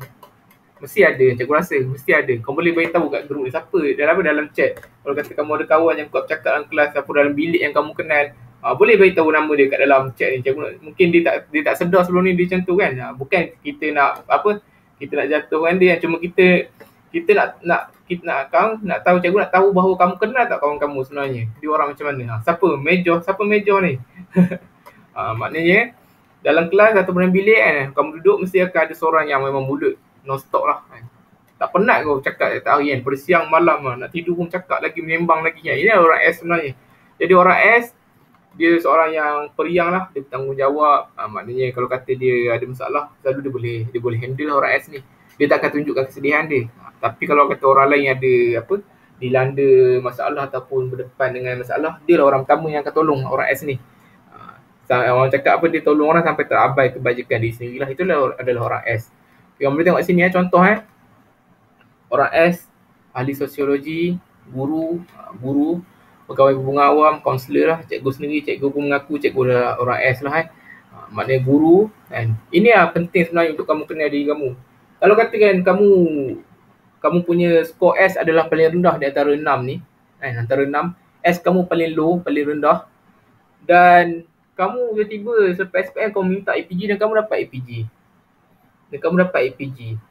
[SPEAKER 1] Mesti ada, cikgu rasa mesti ada. Kau boleh beritahu kat grup ni siapa dalam chat. Kalau kata kamu ada kawan yang kuat bercakap dalam kelas, siapa dalam bilik yang kamu kenal, boleh beritahu nama dia kat dalam chat ni. Cikgu mungkin dia tak sedar sebelum ni dia macam tu kan. Bukan kita nak jatuhkan dia, cuma kita nak tahu, cikgu nak tahu bahawa kamu kenal tak kawan kamu sebenarnya. Dia orang macam mana? Siapa major ni? Maknanya dalam kelas ataupun dalam bilik kan, kamu duduk mesti akan ada seorang yang memang mulut non-stop lah kan. Tak penat kau cakap tak hari kan, pada siang malam lah, nak tidur pun cakap lagi, menyembang lagi kan. Ini orang S sebenarnya. Jadi orang S, dia seorang yang periang lah, dia bertanggungjawab. Maknanya kalau kata dia ada masalah, selalu dia boleh handle orang S ni. Dia tak akan tunjukkan kesedihan dia. Tapi kalau kata orang lain yang ada dilanda masalah ataupun berdepan dengan masalah, dia lah orang pertama yang akan tolong orang S ni. Orang cakap dia tolong orang sampai terabai kebajikan diri sendiri lah. Itulah adalah orang S. Yang boleh tengok sini contoh orang S, ahli sosiologi, guru, pegawai berbunga awam, kaunselor lah, cikgu sendiri, cikgu pun mengaku cikgu adalah orang S lah maknanya guru kan. Ini lah penting sebenarnya untuk kamu kenal diri kamu. Kalau katakan kamu punya skor S adalah paling rendah di antara 6 ni kan, antara 6, S kamu paling low, paling rendah, dan kamu tiba-tiba selepas SPM kamu minta APG dan kamu dapat APG.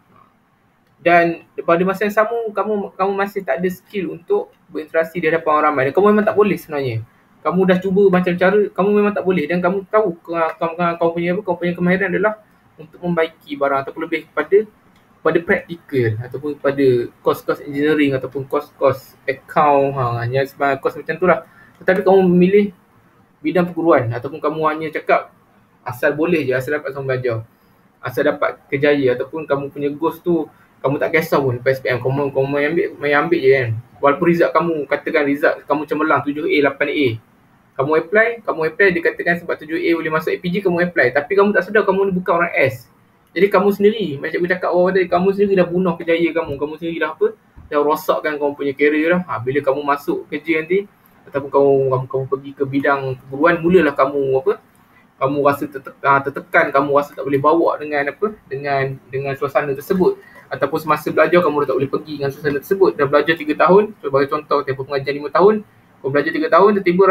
[SPEAKER 1] Dan pada masa yang sama kamu masih tak ada skill untuk berinteraksi di hadapan orang ramai. Dan kamu memang tak boleh sebenarnya. Kamu dah cuba macam cara, kamu memang tak boleh. Dan kamu tahu kau punya kemahiran adalah untuk membaiki barang ataupun lebih pada praktikal ataupun pada kos-kos engineering ataupun kos-kos account, hanya sebagai kos macam tu lah. Tetapi kamu memilih bidang perguruan ataupun kamu hanya cakap asal boleh je, asal dapat sama belajar, asal dapat kejaya, ataupun kamu punya goals tu Kamu tak kisah pun SPM, kamu main ambil je kan. Walaupun result kamu, katakan result kamu cemerlang 7A, 8A. Kamu apply, dia katakan sebab 7A boleh masuk APG, kamu apply. Tapi kamu tak sedar kamu ni bukan orang S. Jadi kamu sendiri, macam cikgu cakap awal tadi, kamu sendiri dah bunuh kejayaan kamu sendiri dah dah rosakkan kamu punya career dah. Bila kamu masuk kerja nanti, ataupun kamu pergi ke bidang perguruan, mulalah kamu kamu rasa tertekan, kamu rasa tak boleh bawa dengan suasana tersebut. Ataupun semasa belajar kamu dah tak boleh pergi dengan suasana tersebut. Dah belajar 3 tahun, sebagai contoh tempoh pengajian 5 tahun, kau belajar 3 tahun, tiba-tiba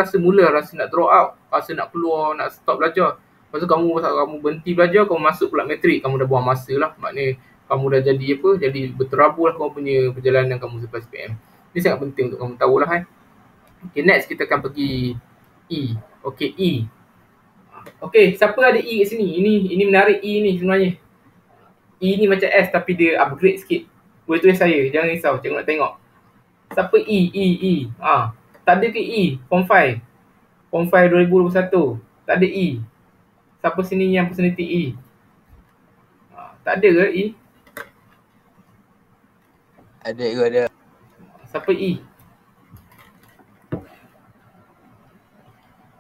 [SPEAKER 1] rasa nak drop out, rasa nak keluar, nak stop belajar. Lepas tu kamu berhenti belajar, kamu masuk pula matrik, kamu dah buang masa lah. Maknanya kamu dah jadi berterabur lah kamu punya perjalanan kamu selepas SPM. Ini sangat penting untuk kamu tahulah kan. Okay, next kita akan pergi E. Okay, E. Okay, siapa ada E kat sini? Ini menarik E ni sebenarnya. E ni macam S tapi dia upgrade sikit. Boleh tulis saya, jangan risau, cikgu nak tengok. Siapa E? Tak ada ke E? Form 5 2021. Tak ada E. Siapa sini yang personality E? Tak ada ke E?
[SPEAKER 5] Ada.
[SPEAKER 1] Siapa E?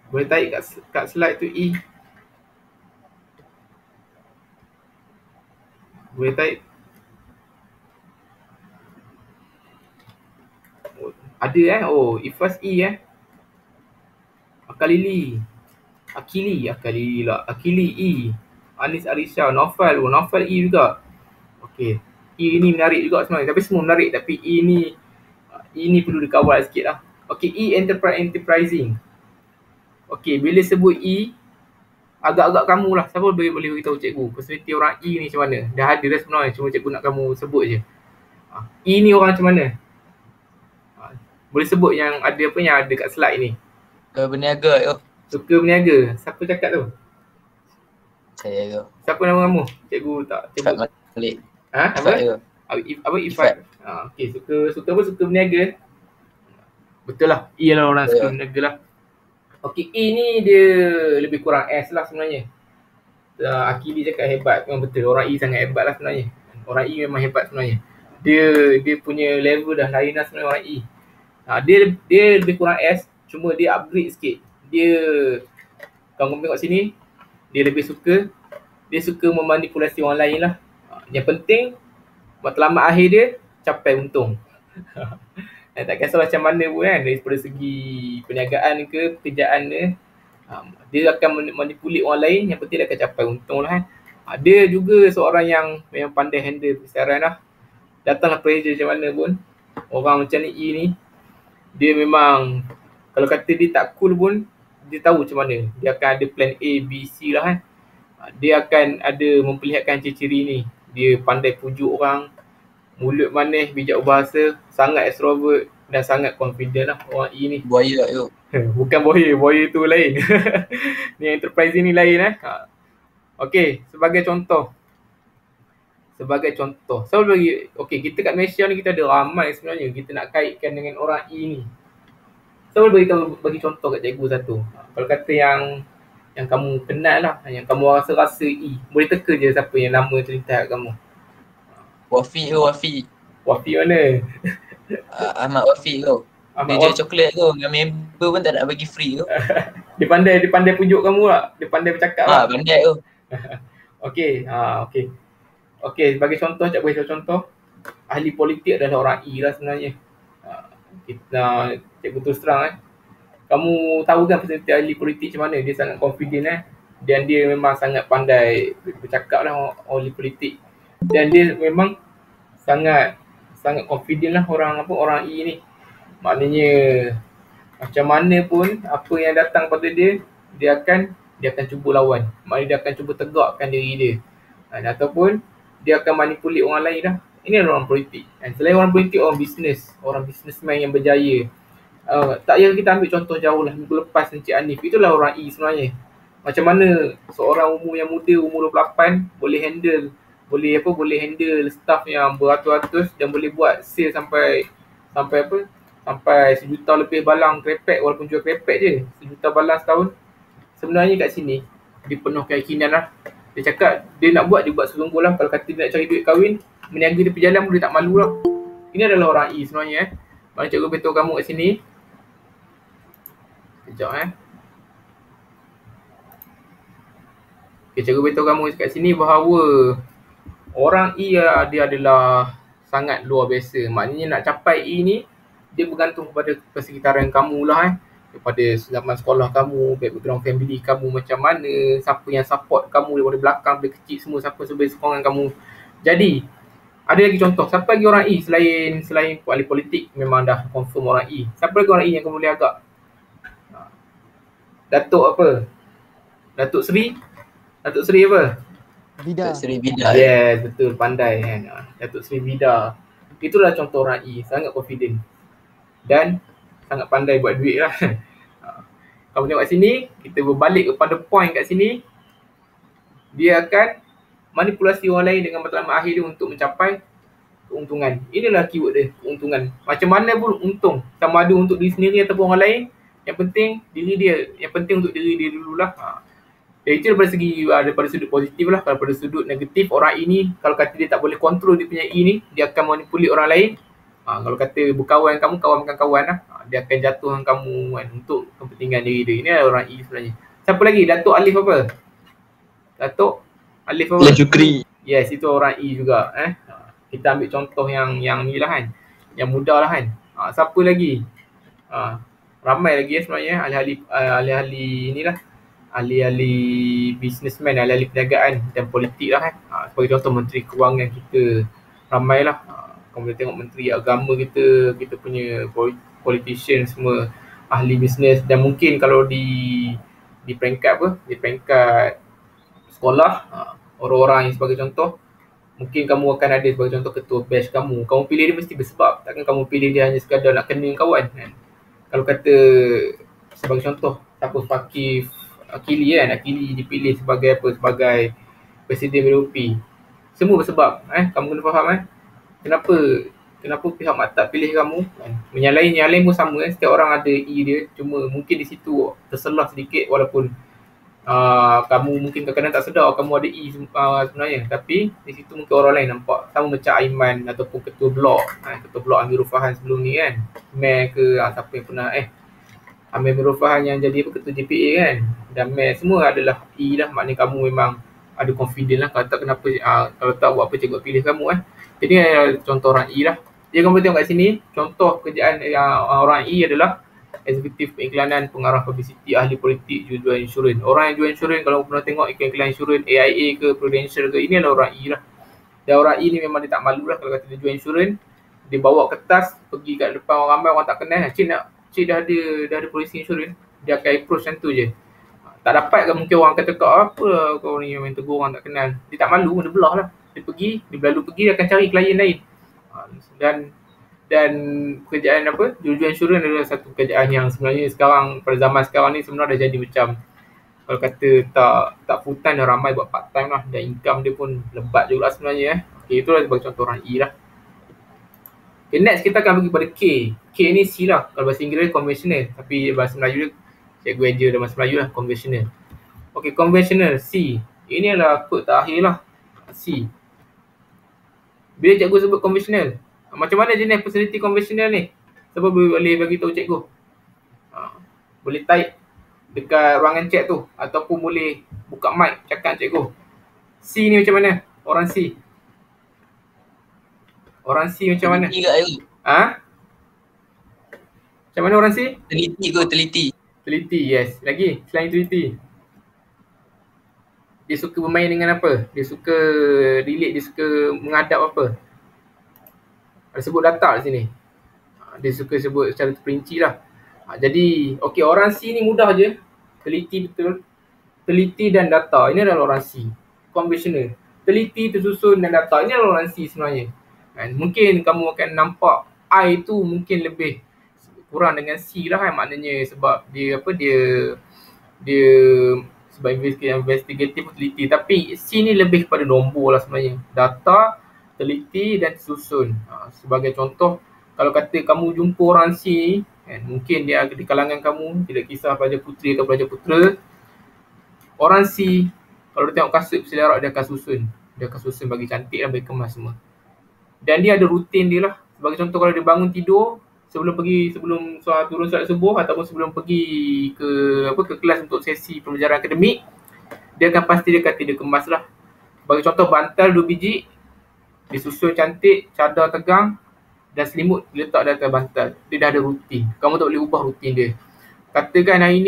[SPEAKER 1] Boleh tarik kat slide tu E. Boleh tarik. Ada Ifas E Akili E. Anis Arisha, Naufal E juga. Okay, E ni menarik juga sebenarnya. Tapi semua menarik, tapi E ni perlu dikawal sikit lah. Okay, E enterprising. Okay, bila sebut E, agak-agak kamu lah. Siapa boleh beritahu cikgu personality orang E ni macam mana? Dah ada dah sebenarnya, cuma cikgu nak kamu sebut je. E ni orang macam mana? Boleh sebut yang ada kat slide ni.
[SPEAKER 5] Berniaga tu.
[SPEAKER 1] Suka berniaga. Siapa cakap tu?
[SPEAKER 5] Saya tu.
[SPEAKER 1] Siapa nama kamu? Cikgu tak
[SPEAKER 5] Ifat
[SPEAKER 1] sebut.
[SPEAKER 5] Malik.
[SPEAKER 1] Apa Ifat? Okay, suka berniaga. Betul lah. E lah orang suka berniaga lah. Okay, E ni dia lebih kurang S lah sebenarnya. Akili cakap hebat. Memang betul. Orang E sangat hebat lah sebenarnya. Orang E memang hebat sebenarnya. Dia punya level dah lain lah sebenarnya orang E. Dia lebih kurang S. Cuma dia upgrade sikit. Kamu tengok sini, dia lebih suka memanipulasi orang lain lah. Yang penting matlamat akhir dia capai untung. Tak kisah macam mana pun kan, daripada segi perniagaan ke pekerjaan dia akan manipulit orang lain, yang penting dia akan capai untung lah kan. Dia juga seorang yang pandai handle persiaran lah. Datanglah pressure macam mana pun, orang macam ni E ni, dia memang kalau kata dia tak cool pun, dia tahu macam mana. Dia akan ada plan A, B, C lah kan. Dia akan ada memperlihatkan ciri-ciri ni. Dia pandai pujuk orang, mulut manis, bijak bahasa, sangat extrovert dan sangat confident lah orang E ni.
[SPEAKER 5] Buaya tu.
[SPEAKER 1] Bukan buaya tu lain. Ni enterprise ni lain Okay, sebagai contoh. Saya bagi, okay, kita kat Malaysia ni kita ada ramai sebenarnya kita nak kaitkan dengan orang E ni. Saya bagi contoh kat cikgu satu. Kalau kata yang kamu kenal lah, yang kamu rasa E, boleh teka je siapa yang nama terlintas kat kamu.
[SPEAKER 5] Wafi.
[SPEAKER 1] Wafi mana?
[SPEAKER 5] Ahmad Wafi tu. Dia jual coklat tu. Dengan member pun tak nak bagi free tu.
[SPEAKER 1] Dia pandai pujuk kamu lah. Dia pandai bercakap lah.
[SPEAKER 5] Pandai tu.
[SPEAKER 1] Okay. Okay, sebagai contoh, cikgu bagi contoh. Ahli politik adalah orang E lah sebenarnya. Cikgu terus terang kamu tahu kan personality ahli politik macam mana? Dia sangat confident dan dia memang sangat pandai bercakap lah ahli politik. Dan dia memang sangat confident lah orang E ni. Maknanya macam mana pun apa yang datang pada dia akan cuba lawan. Maknanya dia akan cuba tegakkan diri dia. Ataupun dia akan manipulate orang lain lah. Ini adalah orang politik. Selain orang politik, orang businessman yang berjaya. Tak payah kita ambil contoh jauh lah. Minggu lepas Encik Hanif, itulah orang E sebenarnya. Macam mana seorang umur yang muda, umur 28, boleh handle staff yang beratus-ratus dan boleh buat sale sampai sejuta lebih balang krepek, walaupun jual krepek je. Sejuta balang setahun. Sebenarnya kat sini, dia penuh keyakinan lah. Dia cakap dia nak buat, dia buat sesungguh lah. Kalau kata dia nak cari duit kahwin, meniaga di perjalanan pun dia tak malu lah. Ini adalah orang E sebenarnya. Mana cikgu beritahu kamu kat sini. Sekejap Okay, cikgu beritahu kamu kat sini bahawa orang E dia adalah sangat luar biasa. Maknanya nak capai E ni, dia bergantung kepada persekitaran kamu lah daripada zaman sekolah kamu, background family kamu macam mana, siapa yang support kamu daripada belakang, dari kecil semua, siapa sebagai sokongan kamu. Jadi, ada lagi contoh, siapa lagi orang E selain ahli politik memang dah confirm orang E. Siapa lagi orang E yang kamu boleh agak? Datuk apa? Datuk Seri apa?
[SPEAKER 2] Vida.
[SPEAKER 5] Seri Bida.
[SPEAKER 1] Yes, betul, pandai kan. Datuk Seri Vida. Itulah contoh orang E, sangat confident dan sangat pandai buat duit lah. Kamu tengok kat sini, kita berbalik kepada point kat sini. Dia akan manipulasi orang lain dengan matlamat akhir dia untuk mencapai keuntungan. Inilah keyword dia, keuntungan. Macam mana pun untung, sama ada untuk diri sendiri ataupun orang lain, yang penting diri dia, yang penting untuk diri dia dululah. Jadi itu daripada sudut positif lah. Kalau pada sudut negatif, orang ini kalau kata dia tak boleh kontrol dia punya E ni, dia akan manipulate orang lain. Kalau kata berkawan kamu, kawan bukan kawan lah, dia akan jatuhkan kamu kan, untuk kepentingan diri dia. Ini adalah orang E sebenarnya. Siapa lagi? Datuk Alif apa? Datuk Alif apa?
[SPEAKER 3] Syukri.
[SPEAKER 1] Yes, itu orang E juga. Kita ambil contoh yang ni lah kan, yang mudah lah kan. Siapa lagi? Ramai lagi sebenarnya ahli-ahli inilah, ahli-ahli businessman, ahli-ahli perniagaan dan politik lah kan. Sebagai contoh Menteri Kewangan kita, ramai lah. Kamu boleh tengok Menteri Agama kita punya politician semua ahli bisnes. Dan mungkin kalau di peringkat di peringkat sekolah, orang-orang yang sebagai contoh, mungkin kamu akan ada sebagai contoh ketua batch kamu. Kamu pilih dia mesti bersebab. Takkan kamu pilih dia hanya sekadar nak kena kawan kan. Kalau kata sebagai contoh, siapa Fakif Akili kan, Akili dipilih sebagai apa? Sebagai Presiden BOP. Semua bersebab. Kamu kena faham Kenapa pihak maktab pilih kamu kan? Yang lain pun sama setiap orang ada E dia. Cuma mungkin di situ terselah sedikit, walaupun kamu mungkin kadang-kadang tak sedar kamu ada E sebenarnya. Tapi di situ mungkin orang lain nampak. Sama macam Aiman ataupun ketua blok Amirul Fahan sebelum ni kan. Mayor ke siapa yang pernah Amirul Fahan yang jadi ketua JPA kan. Dan mayor semua adalah E lah. Maknanya kamu memang ada confident lah. Kalau tak kenapa, kalau tak buat apa cikgu pilih kamu Jadi contoh orang E lah. Jadi kamu tengok kat sini, contoh kerjaan orang E adalah eksekutif pengiklanan, pengarah publicity, ahli politik, jual insurans. Orang yang jual insurans, kalau pernah tengok iklan insurans AIA ke Prudential ke, ini adalah orang E lah. Dan orang E ni memang dia tak malu lah kalau kata dia jual insurans. Dia bawa kertas, pergi kat depan orang ramai, orang tak kenal. Cik dah ada polisi insurans. Dia akan approach macam tu je. Tak dapat kan mungkin orang kata apa kau ni main tegur orang tak kenal. Dia tak malu, dia belah lah. Dia berlalu pergi, dia akan cari klien lain. Dan pekerjaan jual insurans adalah satu pekerjaan yang sebenarnya sekarang, pada zaman sekarang ni sebenarnya dah jadi macam, kalau kata tak full time, dah ramai buat part time lah. Dan income dia pun lebat juga sebenarnya Okay, itulah sebagai contoh orang E lah. Okay, next kita akan pergi pada K. K ni C lah. Kalau bahasa Inggeris conventional, tapi bahasa Melayu dia, cikgu aja dalam bahasa Melayu lah, conventional. Okay, conventional C. Ini adalah kod terakhir lah, C. Bila cikgu sebut conventional, macam mana jenis personality conventional ni? Siapa boleh bagi tahu cikgu? Boleh type dekat ruangan chat tu, ataupun boleh buka mic cakap cikgu. C ni macam mana? Orang C. Orang C macam mana? Macam mana orang C? Teliti, yes. Lagi selain teliti, dia suka bermain dengan apa? Dia suka relate, dia suka menghadap apa? Ada sebut data di sini. Dia suka sebut secara terperinci lah. Jadi, okey, orang C ni mudah je. Teliti betul. Teliti dan data. Ini adalah orang C. Conventional. Teliti, tersusun dan data. Ini adalah orang C sebenarnya. Mungkin kamu akan nampak I tu mungkin lebih kurang dengan C lah kan. Maknanya sebab dia sebab investigatif teliti. Tapi C ni lebih kepada nombor lah sebenarnya. Data, teliti dan tersusun. Sebagai contoh, kalau kata kamu jumpa orang C kan, mungkin dia ada di kalangan kamu, tidak kisah pelajar puteri atau pelajar putera. Orang C, kalau dia tengok kasut berselerak, dia akan susun. Dia akan susun bagi cantik dan bagi kemas semua. Dan dia ada rutin dia lah. Sebagai contoh, kalau dia bangun tidur sebelum turun solat subuh ataupun sebelum pergi ke kelas untuk sesi pembelajaran akademik, dia akan pasti dia kata dia kemas lah. Sebagai contoh, bantal 2 biji disusun cantik, cadar tegang dan selimut diletak di atas bantal. Dia dah ada rutin. Kamu tak boleh ubah rutin dia. Katakan hari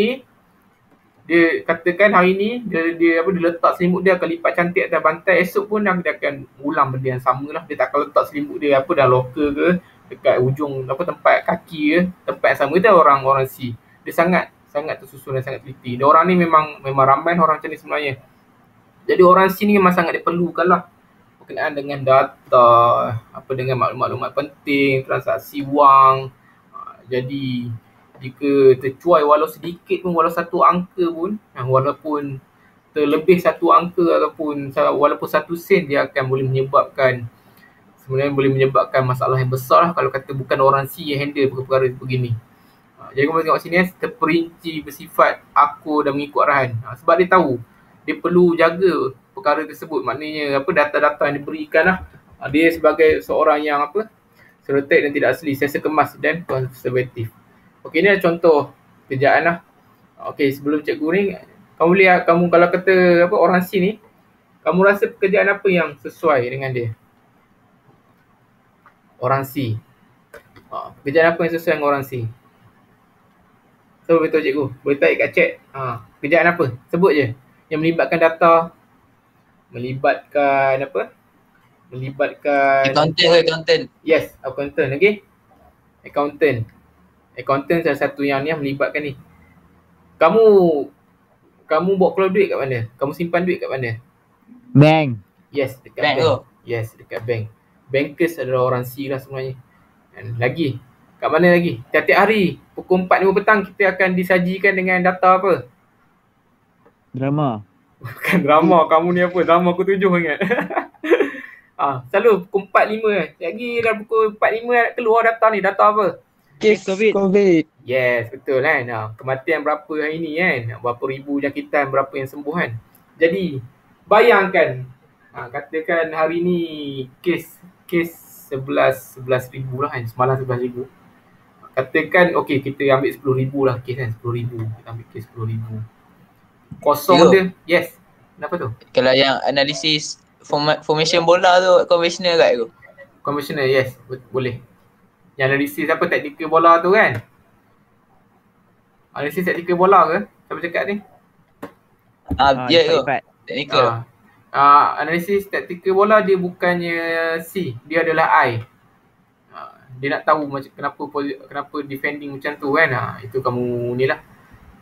[SPEAKER 1] ni dia letak selimut dia akan lipat cantik atas bantal, esok pun dia akan ulang benda yang sama lah. Dia tak akan letak selimut dia dalam loker ke dekat ujung tempat kaki ke, tempat yang sama. Itu orang C. Dia sangat tersusun dan sangat teliti. Dia orang ni memang ramai orang macam ni sebenarnya. Jadi orang C ni memang sangat diperlukan lah berkenaan dengan data, dengan maklumat-maklumat penting, transaksi wang. Jadi jika tercuai walau sedikit pun, walau satu angka pun, walaupun terlebih satu angka ataupun walaupun 1 sen, dia akan boleh menyebabkan masalah yang besar lah kalau kata bukan orang C yang handle perkara begini. Jadi kamu tengok sini, terperinci, bersifat akur dan mengikut arahan. Sebab dia tahu dia perlu jaga perkara tersebut. Maknanya data-data yang diberikan lah. Dia sebagai seorang yang serotek dan tidak asli, saya kemas dan konservatif. Okey, ni adalah contoh kerjaan lah. Okey, sebelum cikgu ni, kamu kalau kata orang C ni, kamu rasa pekerjaan apa yang sesuai dengan dia? Orang C. Pekerjaan apa yang sesuai dengan orang C? So, betul cikgu. Boleh tarik kat chat. Pekerjaan apa? Sebut je. Yang melibatkan data, melibatkan
[SPEAKER 5] Accountant.
[SPEAKER 1] Yes, accountant. Okay. Accountant salah satu yang melibatkan ni. Kamu bawa keluar duit kat mana? Kamu simpan duit kat mana?
[SPEAKER 6] Bank.
[SPEAKER 1] Yes, dekat
[SPEAKER 5] Bank.
[SPEAKER 1] bank. Yes, dekat bank. Bankers adalah orang C lah sebenarnya. Dan lagi, kat mana lagi? Tiap-tiap hari, pukul 4-5 petang, kita akan disajikan dengan data apa?
[SPEAKER 6] Drama.
[SPEAKER 1] Bukan drama, kamu ni apa? Drama pukul 7 ingat. Selalu pukul 4-5. Lagi dah pukul 4-5 keluar data ni. Data apa?
[SPEAKER 2] Kes COVID.
[SPEAKER 1] Yes, betul kan. Kematian berapa hari ni kan? Berapa ribu jangkitan, berapa yang sembuh kan? Jadi, bayangkan. Katakan hari ni kes 11 ribu lah kan. Semalam 11 ribu. Katakan, okey, kita ambil 10 ribu lah kes kan. 10 ribu. Kita ambil kes 10 ribu. Kosong dia. Yes. Kenapa tu?
[SPEAKER 5] Kalau yang analisis formation bola tu conventional kat tu.
[SPEAKER 1] Conventional, yes. Boleh. Yang analisis taktikal bola tu kan? Analisis taktikal bola ke? Siapa cakap ni?
[SPEAKER 5] Ya tu. Technical.
[SPEAKER 1] Analisis taktikal bola dia bukannya C, dia adalah I. Dia nak tahu macam kenapa defending macam tu kan. Itu kamu ni lah.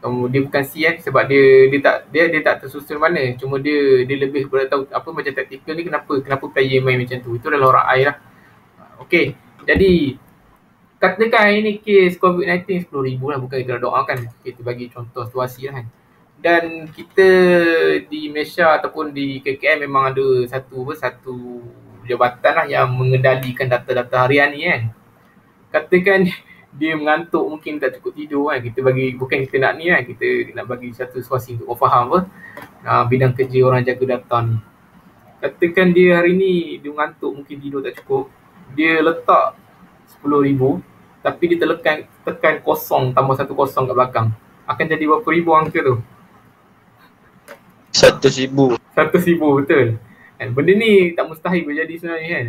[SPEAKER 1] Dia bukan C kan, sebab dia tak tersusun mana. Cuma dia lebih boleh tahu macam taktikal ni kenapa player main macam tu. Itu adalah orang I lah. Okey. Jadi katakan hari ni kes COVID-19 10,000 lah, bukan kita doakan. Kita bagi contoh situasi lah kan. Dan kita di Malaysia ataupun di KKM memang ada satu jabatan lah yang mengendalikan data-data harian ni kan. Katakan dia mengantuk, mungkin tak cukup tidur kan. Kita bagi, bukan kita nak ni kan, kita nak bagi satu situasi untuk orang faham bidang kerja orang jaga data ni. Katakan dia hari ni dia mengantuk, mungkin tidur tak cukup. Dia letak 10,000 tapi dia tekan kosong tambah 1 kosong kat belakang. Akan jadi berapa ribu angka tu?
[SPEAKER 3] 100,000.
[SPEAKER 1] 100,000, betul. Dan benda ni tak mustahil berjadi sebenarnya kan.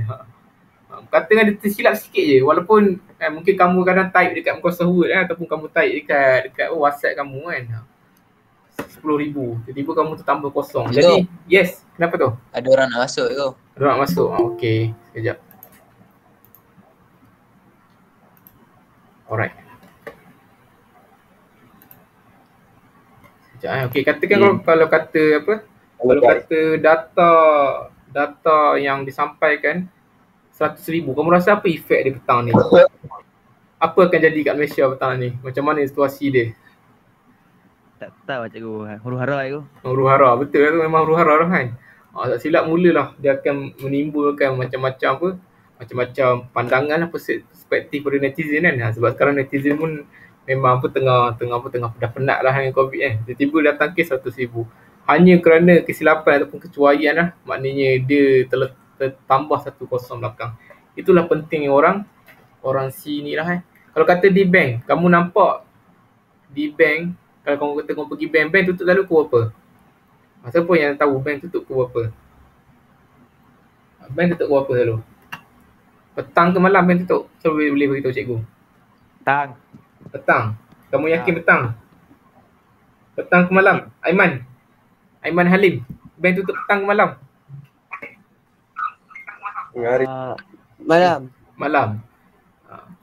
[SPEAKER 1] Katakan dia tersilap sikit je, walaupun mungkin kamu kadang type dekat Microsoft Word ataupun kamu type dekat WhatsApp kamu kan. 10,000, tiba-tiba kamu tertambah kosong. Jadi yes, kenapa tu?
[SPEAKER 5] Ada orang nak masuk tu.
[SPEAKER 1] Ada orang nak masuk. Okey, sekejap. Alright. Sekejap. Okey, katakan kalau kata kalau kata data yang disampaikan 100,000, kamu rasa apa efek dia petang ni? Apa akan jadi kat Malaysia petang ni? Macam mana situasi dia?
[SPEAKER 6] Tak tahu cikgu. Huru-hara tu.
[SPEAKER 1] Huru-hara, betul tu, memang huru-hara kan. Tak silap mulalah dia akan menimbulkan macam-macam pandangan perspektif pada netizen kan. Sebab sekarang netizen pun memang tengah dah penat lah dengan COVID kan. Tiba-tiba datang kes 100,000. Hanya kerana kesilapan ataupun kecuaian lah, maknanya dia tertambah 1 kosong belakang. Itulah pentingnya orang C ni lah Kalau kata di bank, kamu nampak di bank, kalau kamu kata kamu pergi bank tutup selalu pukul apa? Siapa yang tahu bank tutup pukul apa? Bank tutup pukul apa selalu? Petang ke malam bank tutup? Siapa boleh beritahu cikgu? Petang. Kamu yakin petang? Petang ke malam? Aiman Halim, bank tutup petang ke malam? Malam.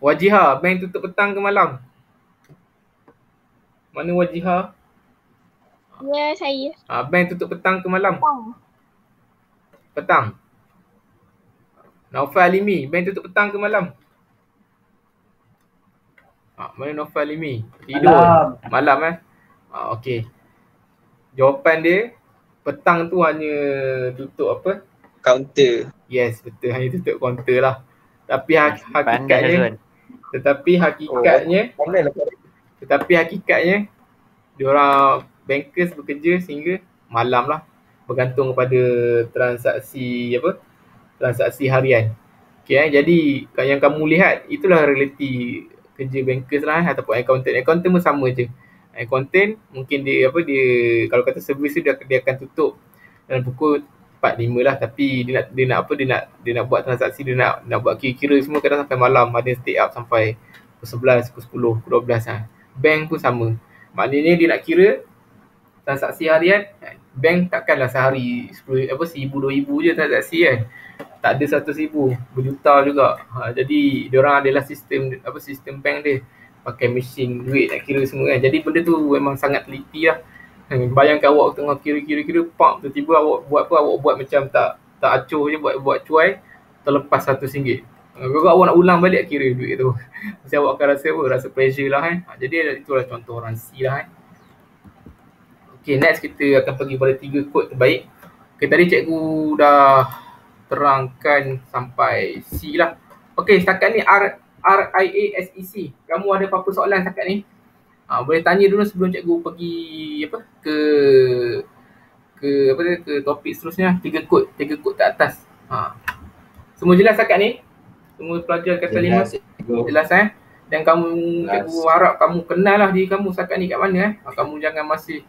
[SPEAKER 1] Wajiha, bank tutup petang ke malam? Mana Wajiha?
[SPEAKER 4] Ya, saya.
[SPEAKER 1] Bank tutup petang ke malam? Petang. Naufal Alimi, bank tutup petang ke malam? Mana Naufal Alimi? Tidur. Malam okey. Jawapan dia, petang tu hanya tutup apa?
[SPEAKER 3] Counter.
[SPEAKER 1] Yes, betul. Hanya tutup kaunter lah. Tapi hakikatnya diorang bankers bekerja sehingga malam lah, bergantung kepada transaksi harian. Jadi yang kamu lihat itulah realiti kerja bankers lah ataupun accountant. Accountant pun sama je. Accountant mungkin dia kalau kata servis tu dia akan tutup dalam pukul 4-5 lah, tapi dia nak buat transaksi, dia nak buat kira-kira semua kadang sampai malam, ada stay up sampai pukul 11, pukul 10, pukul 12 Bank pun sama. Maknanya dia nak kira transaksi harian, bank takkanlah sehari 1,000, 2,000 je transaksi tak ada 100,000, berjuta juga. Jadi diorang adalah sistem bank dia pakai mesin duit nak kira semua Jadi benda tu memang sangat teliti lah. Bayangkan awak tengah kira-kira tiba-tiba awak buat macam tak acuh je, buat cuai, terlepas RM100. Kalau awak nak ulang balik kira duit tu, mesti awak akan rasa pressure lah Jadi itulah contoh orang C lah Okay, next kita akan pergi pada 3 kod terbaik. Okay, tadi cikgu dah terangkan sampai C lah. Okay, setakat ni RIA SEC. Kamu ada apa-apa soalan setakat ni? Boleh tanya dulu sebelum cikgu pergi ke topik seterusnya. 3 kod ke atas. Semua jelas setakat ni? Semua pelajar kata 5? Jelas Dan cikgu harap kamu kenal lah diri kamu setakat ni kat mana Kamu jangan masih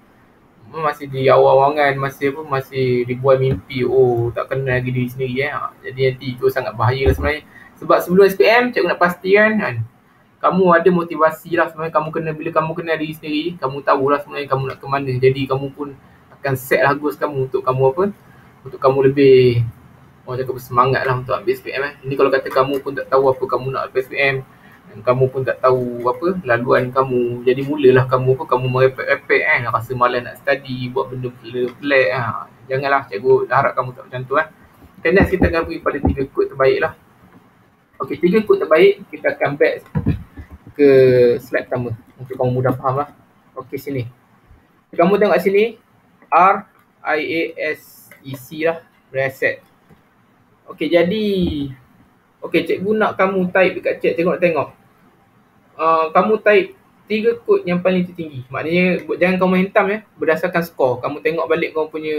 [SPEAKER 1] di awal-awangan, masih dibuai mimpi, tak kenal lagi diri sendiri Jadi nanti itu sangat bahaya sebenarnya. Sebab sebelum SPM, cikgu nak pastikan kamu ada motivasi lah sebenarnya. Bila kamu kenal diri sendiri, kamu tahulah sebenarnya kamu nak ke mana. Jadi kamu pun akan set lah goals kamu untuk kamu lebih bersemangat lah untuk ambil SPM Ini kalau kata kamu pun tak tahu apa kamu nak ambil SPM, kamu pun tak tahu laluan kamu, jadi mulalah kamu merepek-repek rasa malas nak study, buat benda pelik Janganlah, cikgu harap kamu tak macam tu Okay, next kita akan pergi pada 3 kod terbaik lah. Okay, 3 kod terbaik, kita akan back ke slide pertama untuk kamu mudah faham lah. Okay, sini kamu tengok sini, RIASEC lah, reset. Okay, jadi cikgu nak kamu type dekat chat, cikgu nak tengok kamu type 3 kod yang paling tertinggi. Maknanya jangan kamu hentam berdasarkan skor. Kamu tengok balik kamu punya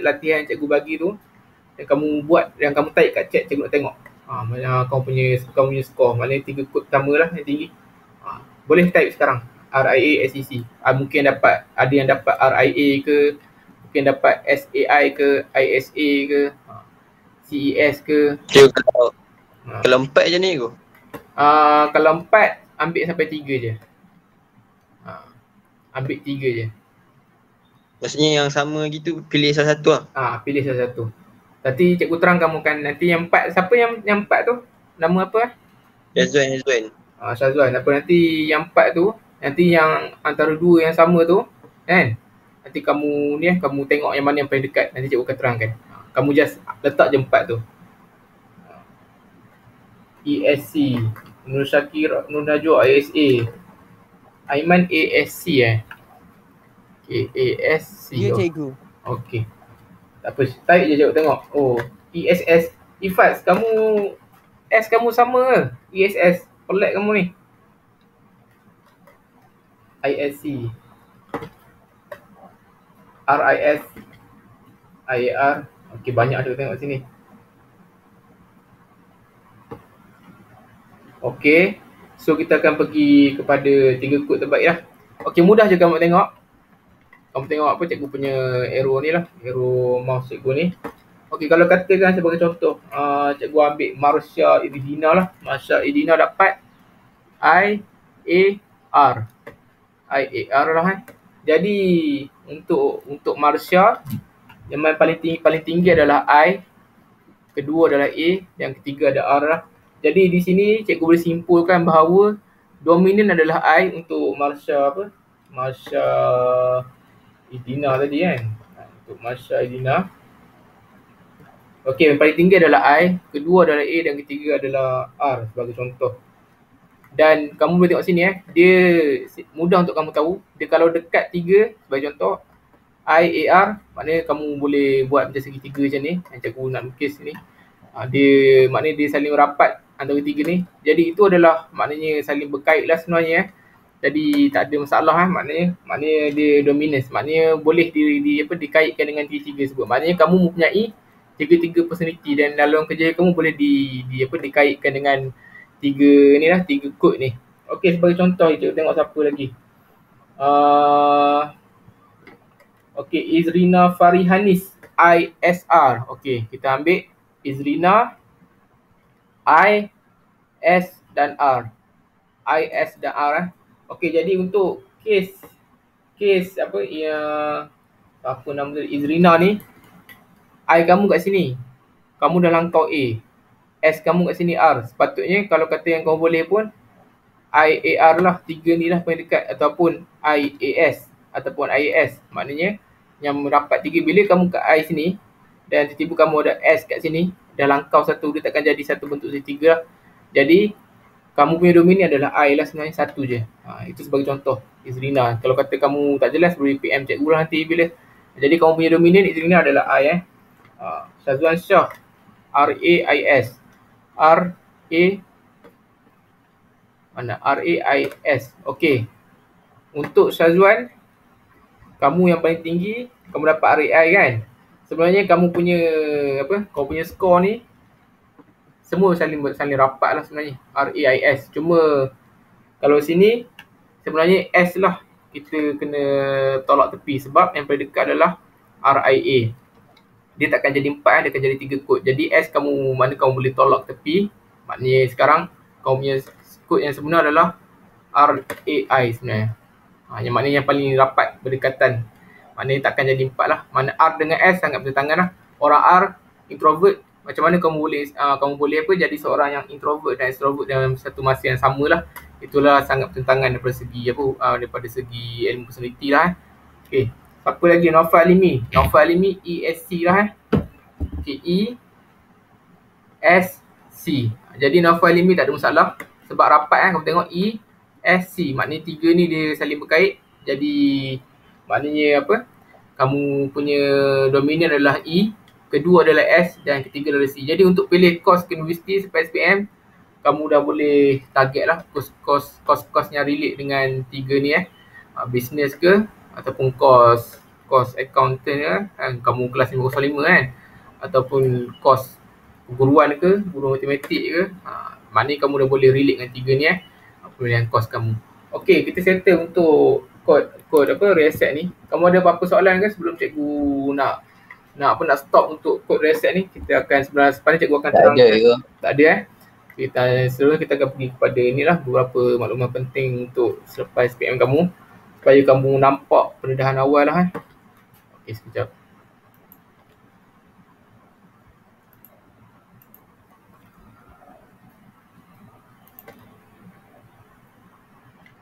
[SPEAKER 1] latihan cikgu bagi tu, yang kamu buat, yang kamu type kat chat, cikgu nak tengok kamu punya skor. Maknanya 3 kod pertama lah yang tinggi. Boleh type sekarang RIA SEC. Mungkin ada yang dapat RIA ke, mungkin dapat SAI ke, ISA ke, CES ke.
[SPEAKER 3] Kalau 4 je ni aku.
[SPEAKER 1] Kalau 4 ambil sampai 3 je. Ambil 3 je.
[SPEAKER 3] Maksudnya yang sama gitu, pilih salah satu lah.
[SPEAKER 1] Pilih salah satu. Nanti cikgu terang kamu kan, nanti yang 4, siapa yang 4 tu? Nama apa?
[SPEAKER 3] Yazwan.
[SPEAKER 1] Syazwan. Nanti yang 4 tu, nanti yang antara 2 yang sama tu, kan? Nanti kamu kamu tengok yang mana yang paling dekat. Nanti cikgu akan terangkan. Kamu just letak je 4 tu. ESC, Nur Syakir, Nur Najwa, ISA, Aiman ASC Okay, ASC.
[SPEAKER 2] Ya, cikgu.
[SPEAKER 1] Okay. Tak apa, type je cikgu tengok. ESS. Ifaz, kamu S kamu sama ke? ESS. Pelik kamu ni. ISC. RIS. IAR. Okay, banyak ada tengok sini. Okey. So kita akan pergi kepada 3 kod terbaik lah. Okey, mudah je kamu tengok. Kamu tengok apa cikgu punya arrow ni lah. Arrow mouse cikgu ni. Okey, kalau katakan sebagai contoh, cikgu ambil Marsha Edina lah. Marsha Edina dapat IAR. IAR lah kan. Jadi untuk Marsha, yang paling tinggi adalah I, kedua adalah A, dan ketiga ada R lah. Jadi di sini cikgu boleh simpulkan bahawa dominan adalah I untuk Marsha Edina tadi kan. Untuk Marsha Edina. Okey, yang paling tinggi adalah I, kedua adalah A dan ketiga adalah R sebagai contoh. Dan kamu boleh tengok sini dia mudah untuk kamu tahu. Dia kalau dekat 3 sebagai contoh I, A, R, maknanya kamu boleh buat macam segitiga macam ni. Yang cikgu nak lukis ni. Maknanya dia saling rapat antara 3 ni. Jadi itu adalah maknanya saling berkait lah sebenarnya. Jadi tak ada masalah maknanya dia dominance. Maknanya boleh dikaitkan dengan 3 sebut. Maknanya kamu mempunyai 3 personality dan dalam kerja kamu boleh dikaitkan dengan 3 kod ni. Okey, sebagai contoh kita tengok siapa lagi. Okey, Izrina Farihanis ISR. Okey, kita ambil Izrina I, S dan R. I, S dan R. Okey, jadi untuk case apa nama dia Izrina ni, I kamu kat sini. Kamu dalam kau A. S kamu kat sini R. Sepatutnya kalau kata yang kau boleh pun IAR lah, 3 ni lah paling dekat, ataupun IAS ataupun IAS. Maknanya yang merapat 3 bila kamu kat I sini dan tiba-tiba kamu ada S kat sini, dah langkau satu, dia takkan jadi satu bentuk segitiga lah. Jadi kamu punya domain adalah I lah sebenarnya, satu je. Itu sebagai contoh Izrina. Kalau kata kamu tak jelas boleh PM cikgu lah nanti bila. Jadi kamu punya domain Izrina adalah I Syazwan Shah RAIS. RAIS. Okey. Untuk Syazwan, kamu yang paling tinggi, kamu dapat RAI kan? Sebenarnya kamu punya kau punya skor ni semua saling rapat lah sebenarnya. RAIS. Cuma kalau sini sebenarnya S lah kita kena tolak tepi sebab yang paling dekat adalah RIA. Dia takkan jadi 4, dia akan jadi 3 kod. Jadi S kamu boleh tolak tepi. Maknanya sekarang kau punya kod yang sebenar adalah RAI sebenarnya. Yang maknanya yang paling rapat berdekatan. Maknanya takkan jadi 4 lah. Mana R dengan S sangat bertentangan lah. Orang R introvert, macam mana kamu boleh jadi seorang yang introvert dan extrovert dalam satu masa yang sama lah. Itulah sangat bertentangan daripada segi ilmu personality lah. Okey. Apa lagi? Naufal Alimi ESC lah Okey, ESC. Jadi Naufal Alimi tak ada masalah sebab rapat kamu tengok ESC. Maknanya 3 ni dia saling berkait. Jadi maknanya kamu punya dominan adalah E, kedua adalah S dan ketiga adalah C. Jadi untuk pilih kos ke universiti sampai SPM, kamu dah boleh target lah kos yang relate dengan 3 ni business ke ataupun kos accountant kan, kamu kelas 505 kan, ataupun kos guruan ke, guru matematik ke, maknanya kamu dah boleh relate dengan 3 ni pemilihan kos kamu. Okey, kita settle untuk kod reset ni. Kamu ada apa-apa soalan ke sebelum cikgu nak stop untuk kod reset ni? Kita akan sebenarnya cikgu akan terangkan. Tak ada Seterusnya kita akan pergi kepada inilah beberapa maklumat penting untuk selepas SPM kamu supaya kamu nampak pendedahan awal lah Okey, sekejap.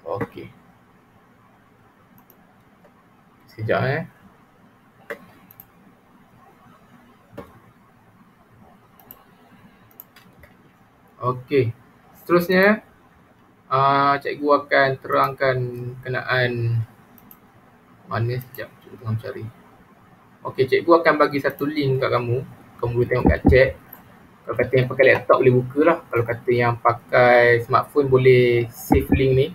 [SPEAKER 1] Okey. Sekejap Okey. Seterusnya cikgu akan terangkan kenaan mana sekejap cikgu tengah mencari. Okey, cikgu akan bagi satu link kat kamu. Kamu boleh tengok kat chat. Kalau kata yang pakai laptop boleh buka lah. Kalau kata yang pakai smartphone boleh save link ni.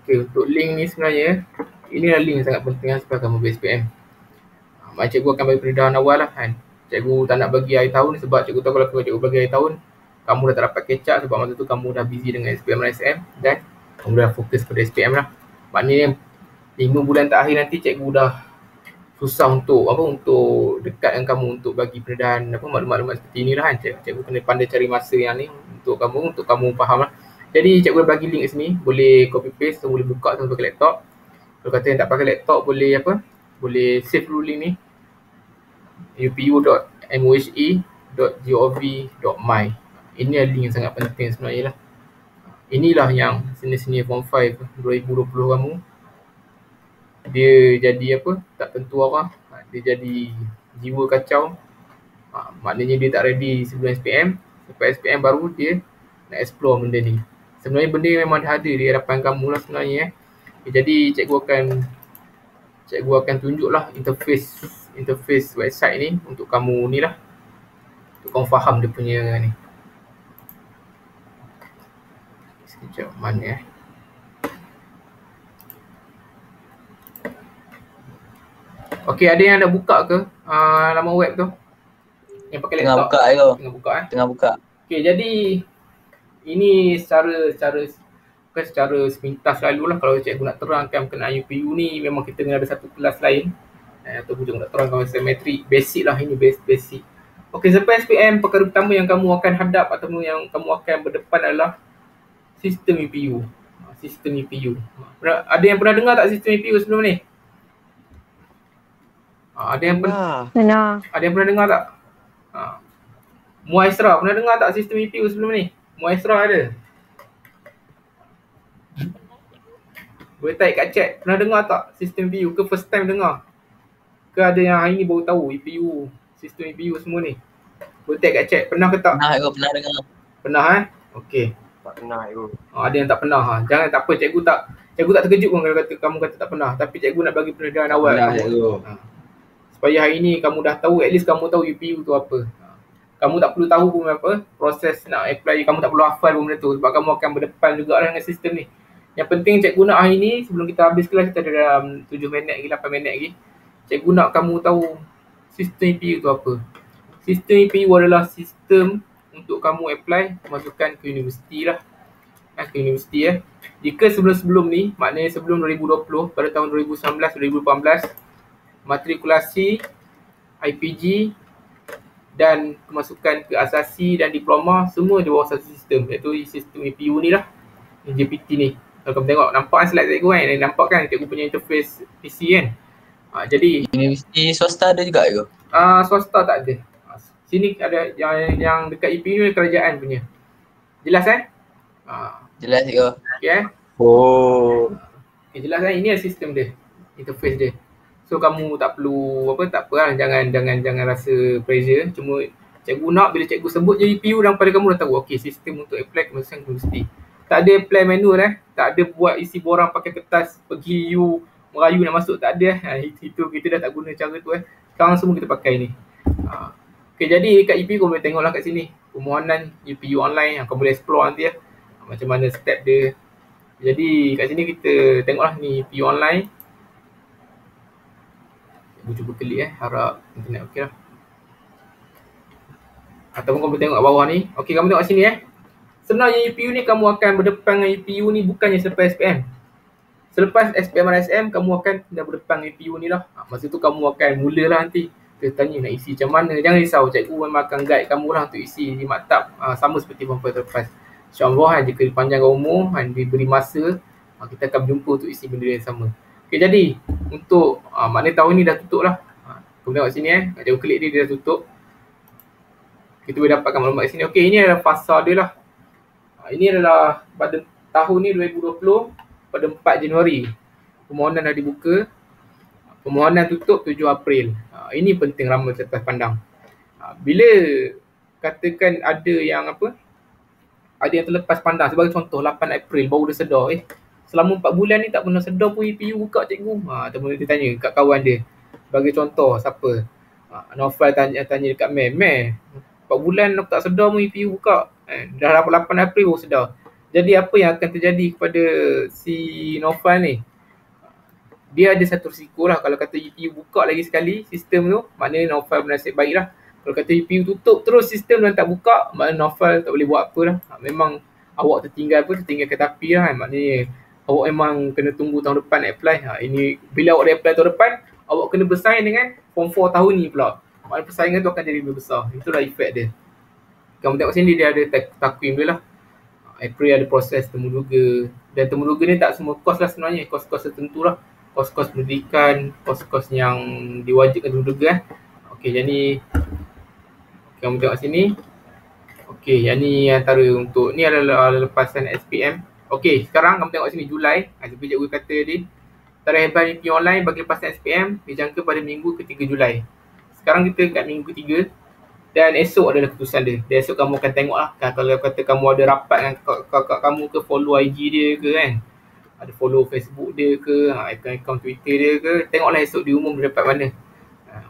[SPEAKER 1] Okey, untuk link ni sebenarnya inilah link yang sangat penting supaya kamu BSPM. Cikgu akan bagi pendedahan awal lah kan. Cikgu tak nak bagi akhir tahun sebab cikgu tahu kalau cikgu bagi akhir tahun, kamu dah tak dapat catch up sebab masa tu kamu dah busy dengan SPM RSM dan kamu dah fokus pada SPM lah. Maknanya 5 bulan terakhir nanti cikgu dah susah untuk dekat dengan kamu untuk bagi pendedahan maklumat-maklumat seperti inilah kan. Cikgu kena pandai cari masa yang ni untuk kamu faham lah. Jadi cikgu dah bagi link kat sini, boleh copy paste atau boleh buka atau pakai laptop. Kalau kata yang tak pakai laptop boleh save dulu link ni, upu.mohe.gov.my. Ini adalah link yang sangat penting sebenarnya lah. Inilah yang senior form 5 2020 kamu, dia jadi tak tentu arah, dia jadi jiwa kacau. Maknanya dia tak ready sebelum SPM. Lepas SPM baru dia nak explore benda ni. Sebenarnya benda memang dah ada di hadapan kamu lah sebenarnya. Jadi cikgu akan tunjuklah interface website ni untuk kamu ni lah, untuk kamu faham dia punya ni. Sekejap, mana Okey, ada yang dah buka ke laman web tu? Yang pakai laptop? Tengah buka. Okey, jadi ini secara sepintas lalu lah. Kalau cikgu nak terangkan berkenaan UPU ni, memang kita kena ada satu kelas lain ataupun cikgu nak terangkan metrik basic lah. Ini basic. Okey, selepas SPM, perkara pertama yang kamu akan hadap ataupun yang kamu akan berdepan adalah sistem UPU. Ada yang pernah dengar tak sistem UPU sebelum ni? Ada yang pernah dengar tak? Muaisra pernah dengar tak sistem UPU sebelum ni? Muaisra ada? Boleh type kat chat, pernah dengar tak sistem UPU ke first time dengar? Ke ada yang hari ni baru tahu UPU, sistem UPU semua ni? Boleh type kat chat, pernah ke tak?
[SPEAKER 5] Pernah dengar.
[SPEAKER 1] Pernah Okey.
[SPEAKER 2] Tak pernah
[SPEAKER 1] Ada yang tak pernah Jangan, tak apa, cikgu tak terkejut pun kalau kamu kata tak pernah. Tapi cikgu nak bagi pendedahan awal supaya hari ni kamu dah tahu, at least kamu tahu UPU tu apa. Kamu tak perlu tahu pun proses nak apply, kamu tak perlu hafal pun benda tu sebab kamu akan berdepan juga dengan sistem ni. Yang penting cikgu nak hari ni, sebelum kita habis kelas, kita ada dalam 7 minit lagi, 8 minit lagi, cikgu nak kamu tahu sistem UPU tu apa. Sistem UPU adalah sistem untuk kamu apply masukkan ke universiti lah. Ke universiti Jika sebelum ni, maknanya sebelum 2020, pada tahun 2019-2018, matrikulasi, IPG dan kemasukan ke asasi dan diploma semua di bawah satu sistem, iaitu sistem UPU ni lah, JPT ni. Kalau kamu tengok, nampak slide cikgu kan? Nampak kan cikgu punya interface PC kan? Jadi
[SPEAKER 5] universiti swasta ada juga ke?
[SPEAKER 1] Swasta tak ada. Sini ada yang dekat UPU ni kerajaan punya. Jelas
[SPEAKER 5] Jelas ke?
[SPEAKER 1] Okay jelas kan? Ini adalah sistem dia, interface dia. So kamu tak perlu tak apa lah, jangan rasa pressure. Cuma cikgu nak bila cikgu sebut je UPU, dan pada kamu dah tahu okey, sistem untuk apply kemasukan universiti. Tak ada apply manual tak ada buat isi borang pakai kertas, pergi merayu nak masuk, tak ada itu kita dah tak guna cara tu Sekarang semua kita pakai ni. Okey, jadi dekat UPU kamu boleh tengoklah kat sini permohonan UPU online, kamu boleh explore nanti macam mana step dia. Jadi kat sini kita tengoklah ni UPU online. Aku cuba klik harap internet okey lah. Ataupun kamu tengok kat bawah ni. Okey, kamu tengok sini Sebenarnya UPU ni kamu akan berdepan dengan UPU ni bukannya selepas SPM. Selepas SPM RSM, kamu akan dah berdepan dengan UPU ni lah. Masa tu kamu akan mulalah nanti. Kita tanya nak isi macam mana. Jangan risau, cikgu memang akan guide kamu lah untuk isi di maktab. Sama seperti form terlepas. InsyaAllah jika dipanjangkan umur, diberi masa, kita akan berjumpa untuk isi benda yang sama. Okay, jadi untuk maknanya tahun ni dah tutup lah. Kamu tengok sini cikgu klik dia dah tutup. Kita boleh dapatkan maklumat sini. Okay, ini adalah fasa dia lah. Ini adalah pada tahun ni 2020, pada 4 Januari. Permohonan dah dibuka. Permohonan tutup 7 April. Ini penting ramai selepas pandang. Bila katakan ada yang ada yang terlepas pandang, sebagai contoh 8 April baru dia sedar selama 4 bulan ni tak pernah sedar pun UPU buka cikgu. Ataupun dia tanya kat kawan dia. Bagi contoh siapa? Novel tanya dekat Meh, 4 bulan aku tak sedar pun UPU buka. Dah 8 April baru sedar. Jadi apa yang akan terjadi kepada si Novel ni? Dia ada satu risiko lah kalau kata UPU buka lagi sekali sistem tu, maknanya Novel bernasib baik lah. Kalau kata UPU tutup terus sistem dan tak buka, maknanya Naufal tak boleh buat apa dah. Memang awak tertinggal ke tepi lah kan. Maknanya awak memang kena tunggu tahun depan apply. Ini bila awak dah apply tahun depan, awak kena bersaing dengan form 4 tahun ni pula. Maknanya persaingan tu akan jadi lebih besar. Itulah efek dia. Kamu tengok sini dia ada takwim dia lah. April ada proses temuduga. Dan temuduga ni tak semua kos lah sebenarnya. Kos-kos tertentu lah. Kos-kos pendidikan, kos-kos yang diwajibkan temuduga. Okey, jadi kamu tengok sini. Okey, yang ni antara untuk ni adalah lepasan SPM. Okey, sekarang kamu tengok sini Julai. Seperti cikgu kata tadi, tarikh hebat UPU online bagi lepasan SPM dijangka pada minggu ke-3 Julai. Sekarang kita kat minggu ke-3 dan esok adalah keputusan dia. Dan esok kamu akan tengok lah kan, kalau kata kamu ada rapat dengan kakak kamu ke, follow IG dia ke kan, ada follow Facebook dia ke, akaun Twitter dia ke, tengoklah esok diumum dia dapat mana.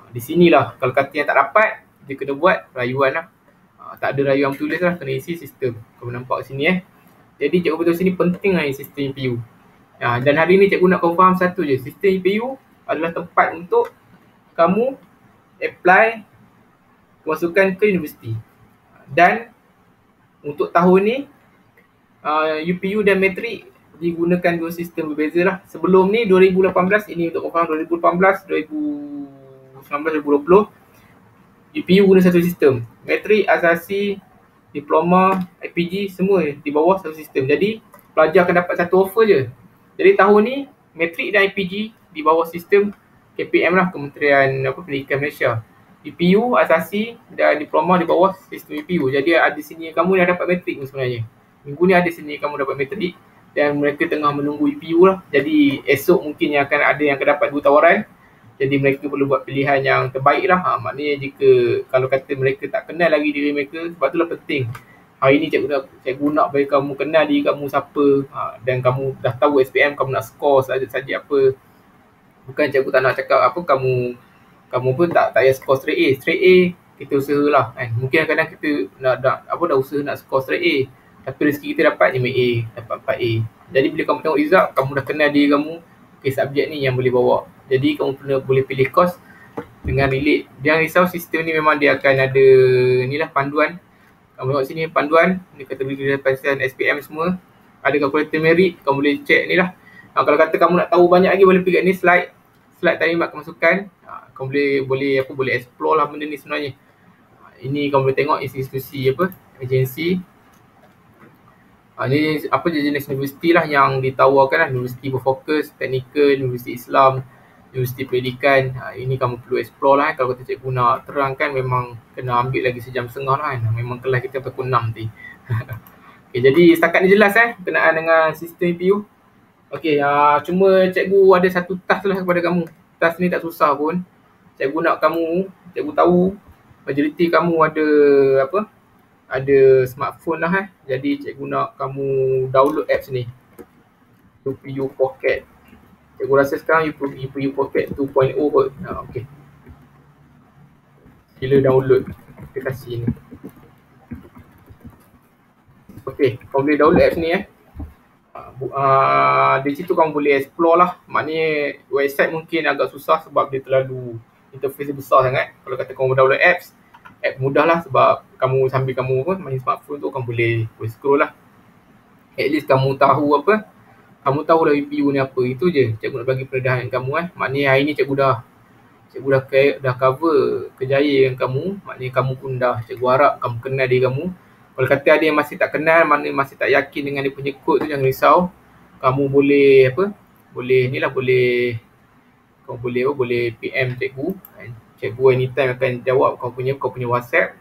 [SPEAKER 1] Di sinilah kalau kata yang tak dapat, dia kena buat rayuan lah. Tak ada rayuan tulis lah, kena isi sistem. Kamu nampak sini Jadi cikgu betul sini penting lah sistem UPU. Dan hari ni cikgu nak kau faham satu je, sistem UPU adalah tempat untuk kamu apply kemasukan ke universiti. Dan untuk tahun ni UPU dan matrik digunakan dua sistem berbeza lah. Sebelum ni 2018, ini untuk kau faham, 2018, 2019, 2020 UPU guna satu sistem. Matrik, asasi, diploma, IPG semua di bawah satu sistem. Jadi pelajar akan dapat satu offer je. Jadi tahun ni matrik dan IPG di bawah sistem KPM lah, Kementerian Pendidikan Malaysia. UPU, asasi dan diploma di bawah sistem UPU. Jadi ada sini kamu dah dapat matrik sebenarnya. Minggu ni ada sini kamu dapat matrik dan mereka tengah menunggu UPU lah. Jadi esok mungkin yang akan ada yang akan dapat 2 tawaran. Jadi mereka perlu buat pilihan yang terbaik lah. Maknanya jika kalau kata mereka tak kenal lagi diri mereka, sebab itulah penting. Hari ni cikgu nak bagi kamu kenal diri kamu siapa, dan kamu dah tahu SPM kamu nak score saja apa. Bukan cikgu tak nak cakap apa kamu pun tak payah score straight A. Straight A kita usahalah kan. Mungkin kadang kita dah usaha nak score straight A, tapi rezeki kita dapat 5A, dapat 4A. Jadi bila kamu tengok result, kamu dah kenal diri kamu, okay, subjek ni yang boleh bawa. Jadi kamu boleh pilih course dengan relate. Jangan risau, sistem ni memang dia akan ada inilah panduan. Kamu tengok sini panduan, ni kategori lepasan SPM semua. Ada calculator merit, kamu boleh check ni lah. Kalau kata kamu nak tahu banyak lagi, boleh pergi kat ni slide talimat kemasukan. Kamu boleh explore lah benda ni sebenarnya. Ini kamu boleh tengok institusi agensi. Ini jenis universiti lah yang ditawarkan lah. Universiti berfokus, teknikal, universiti Islam, universiti pendidikan. Ini kamu perlu explore lah. Kalau kata cikgu nak terangkan, memang kena ambil lagi sejam setengah lah kan. Memang kelas kita pukul 6 nanti. Okay, jadi setakat ni jelas berkenaan dengan sistem UPU. Okay, cuma cikgu ada satu task lah kepada kamu. Task ni tak susah pun. Cikgu nak cikgu tahu majoriti kamu ada smartphone lah Jadi cikgu nak kamu download apps ni, UPU Pocket. Cikgu rasa sekarang UPU Pocket 2.0 kot. Okay, sila download aplikasi ni. Okay, kamu boleh download apps ni di situ kamu boleh explore lah. Maknanya website mungkin agak susah sebab dia terlalu interface besar sangat. Kalau kata kamu download app mudah lah, sebab kamu sambil kamu main smartphone tu, kamu boleh scroll lah. At least kamu tahu kamu tahu dah UPU ni apa. Itu je cikgu nak bagi pendedahan kamu Maknanya hari ni cikgu dah cover kejayaan kamu. Maknanya kamu pun cikgu harap kamu kenal diri kamu. Kalau kata ada yang masih tak kenal, masih tak yakin dengan dia punya kod tu, jangan risau. Kamu boleh boleh PM cikgu. Cikgu anytime akan jawab kau punya WhatsApp.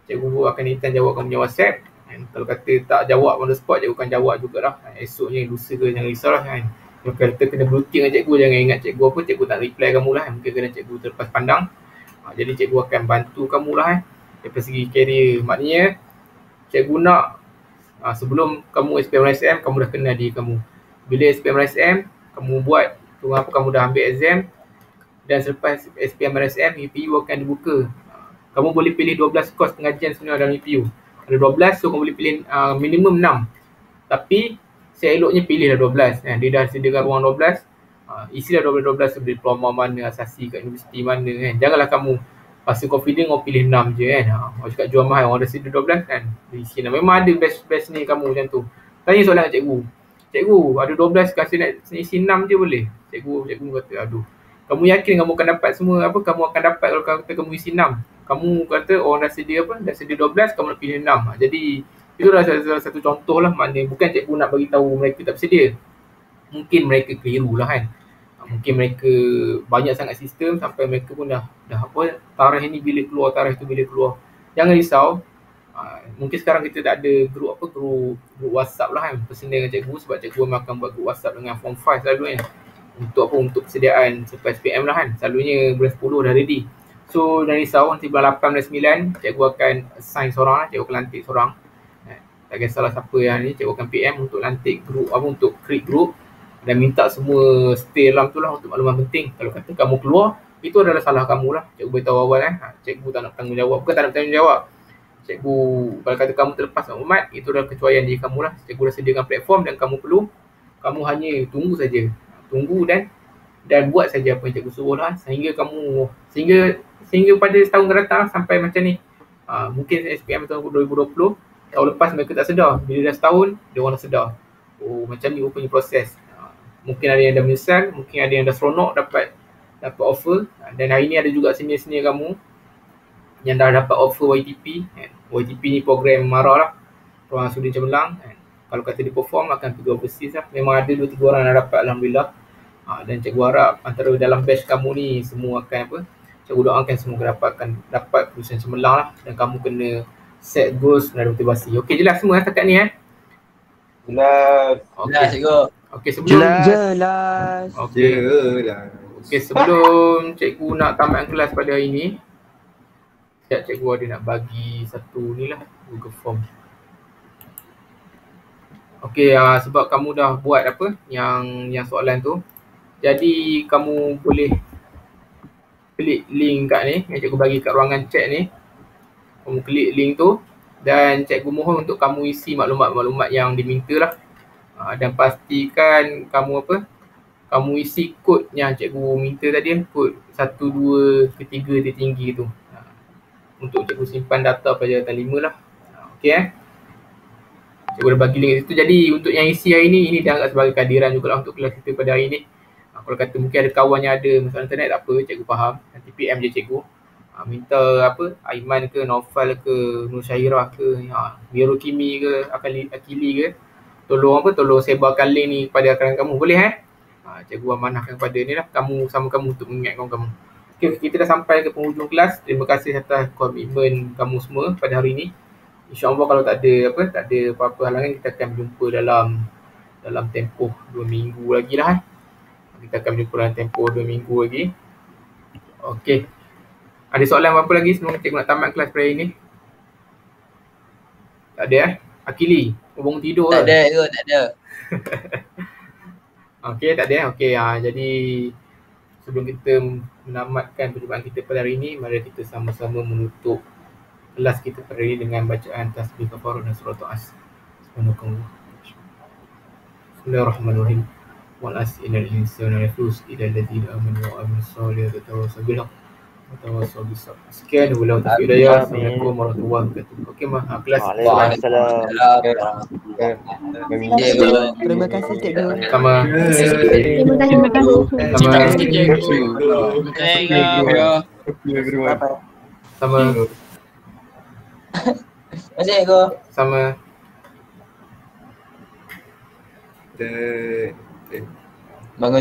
[SPEAKER 1] Cikgu akan anytime jawab kau punya WhatsApp. Kalau kata tak jawab on the spot, cikgu akan jawab jugalah. Esoknya, lusa ke, jangan risau lah kan. Kalau kata kena blue-tick dengan cikgu, jangan ingat cikgu cikgu tak reply kamu lah. Mungkin kena cikgu terlepas pandang. Jadi cikgu akan bantu kamu lah daripada segi career. Maknanya cikgu nak sebelum kamu SPM-RSM, kamu dah kenal diri kamu. Bila SPM-RSM, kamu buat kamu dah ambil exam, dan selepas SPM-RSM, UPU akan dibuka. Kamu boleh pilih 12 course pengajian sebenarnya dalam UPU. Ada 12, so kamu boleh pilih minimum 6. Tapi seeloknya pilihlah 12. Dia dah sediakan ruang 12. Isilah 12 sebelum diploma mana, asasi kat universiti mana Janganlah kamu Rasa confident kau pilih 6 je kan. Kau cakap jual mahal, orang dah sedia 12 kan. Isi 6. Memang ada best ni kamu macam tu. Tanya soalan kat cikgu. Cikgu, ada 12 kasi nak isi 6 je boleh? Cikgu kata, aduh. Kamu yakin kamu akan dapat semua apa kamu akan dapat kalau kata kamu isi 6? Kamu kata orang dah sedia apa? Dah sedia 12, kamu nak pilih 6. Jadi itu adalah salah satu contoh lah, maknanya bukan cikgu nak bagi tahu mereka tak bersedia. Mungkin mereka keliru lah kan. Mungkin mereka banyak sangat sistem sampai mereka pun dah apa, tarikh ni bila keluar, tarikh tu bila keluar. Jangan risau. Mungkin sekarang kita tak ada grup WhatsApp lah kan, personal dengan cikgu, sebab cikgu memang akan buat grup WhatsApp dengan form 5 selalunya. Untuk apa? Untuk persediaan sampai SPM lah kan. Selalunya bulan 10 dah ready. So jangan risau, nanti bulan 8 dan 9 cikgu akan assign seorang lah, cikgu akan lantik seorang. Tak kisahlah siapa yang ni, cikgu akan PM untuk lantik grup, apa, untuk create group dan minta semua stay dalam tu lah untuk maklumat penting. Kalau kata kamu keluar, itu adalah salah kamu lah. Cikgu beritahu awal kan. Cikgu tak nak tanggungjawab. Bukan tak nak tanggungjawab. Cikgu, kalau kata kamu terlepas maklumat, itu adalah kecuaian diri kamu lah. Cikgu dah sediakan platform dan kamu hanya tunggu saja. Tunggu dan buat saja apa yang cikgu suruh lah. Sehingga pada setahun ke datang sampai macam ni. Mungkin SPM tahun 2020, tahun lepas mereka tak sedar. Bila dah setahun, dia orang dah sedar. Oh, macam ni rupanya proses. Mungkin ada yang dah menyesal, mungkin ada yang dah seronok dapat offer. Dan hari ni ada juga senior-senior kamu yang dah dapat offer YTP. YTP ni program MARA lah, Program Studi Cemerlang. Kalau kata dia perform akan pergi overseas lah. Memang ada 2-3 orang yang dapat, alhamdulillah. Dan cikgu harap antara dalam batch kamu ni semua akan apa, cikgu doakan semoga dapat lulusan cemerlang lah. Dan kamu kena set goals dan motivasi. Okey, jelas semua setakat ni
[SPEAKER 3] Jelas.
[SPEAKER 5] Jelas cikgu.
[SPEAKER 1] Okey, sebelum
[SPEAKER 2] Jelas.
[SPEAKER 1] Okey, sebelum cikgu nak tamatkan kelas pada hari ni, sekejap cikgu ada nak bagi satu ni lah, Google Form. Okey, sebab kamu dah buat apa yang soalan tu, jadi kamu boleh klik link kat ni yang cikgu bagi kat ruangan chat ni. Kamu klik link tu dan cikgu mohon untuk kamu isi maklumat-maklumat yang diminta lah. Dan pastikan kamu isi kod yang cikgu minta tadi, kod 1, 2, ketiga tertinggi tu. Untuk cikgu simpan data pelajaran 5 lah. Okey cikgu dah bagi link situ. Jadi untuk yang isi hari ni, ini dah anggap sebagai kehadiran jugalah untuk kelas kita pada hari ni. Kalau kata mungkin ada kawan yang ada masalah internet, tak apa, cikgu faham. Nanti PM je cikgu. Minta apa, Aiman ke, Naufal ke, Nur Syairah ke, Miro Kimi ke, Akili ke, tolong sebarkan link ni pada akaran kamu, boleh cikgu amanahkan kepada ni lah, kamu untuk mengingatkan kamu. Okay, kita dah sampai ke penghujung kelas. Terima kasih atas komitmen kamu semua pada hari ni. InsyaAllah kalau tak ada apa-apa halangan, kita akan berjumpa dalam tempoh 2 minggu lagi lah. Kita akan berjumpa dalam tempoh 2 minggu lagi. Okey. Ada soalan apa lagi sebelum cikgu nak tamat kelas pada hari ni? Tak ada Akili, kau tidur
[SPEAKER 5] Tak ada cikgu, tak ada.
[SPEAKER 1] Okey, tak ada Okey, jadi sebelum kita menamatkan perjumpaan kita pada hari ini, mari kita sama-sama menutup kelas kita pada hari ini dengan bacaan tasbih kafarah dan surah As. Bismillahirrahmanirrahim. Wal asri innal insana lafi khusr illa alladziina aamanu wa 'amilus shalihati wa tawassaw bil haqq wa tawassaw bis sabr. Sekian, wabillahi taufiq wal hidayah. Assalamualaikum warahmatullahi wabarakatuh. Okey, kelas.
[SPEAKER 2] Waalaikumsalam. Terima kasih cikgu.
[SPEAKER 1] Sama.
[SPEAKER 4] Terima kasih.
[SPEAKER 1] Sama. Sama.
[SPEAKER 5] Masih cikgu.
[SPEAKER 1] Sama.
[SPEAKER 5] Bangun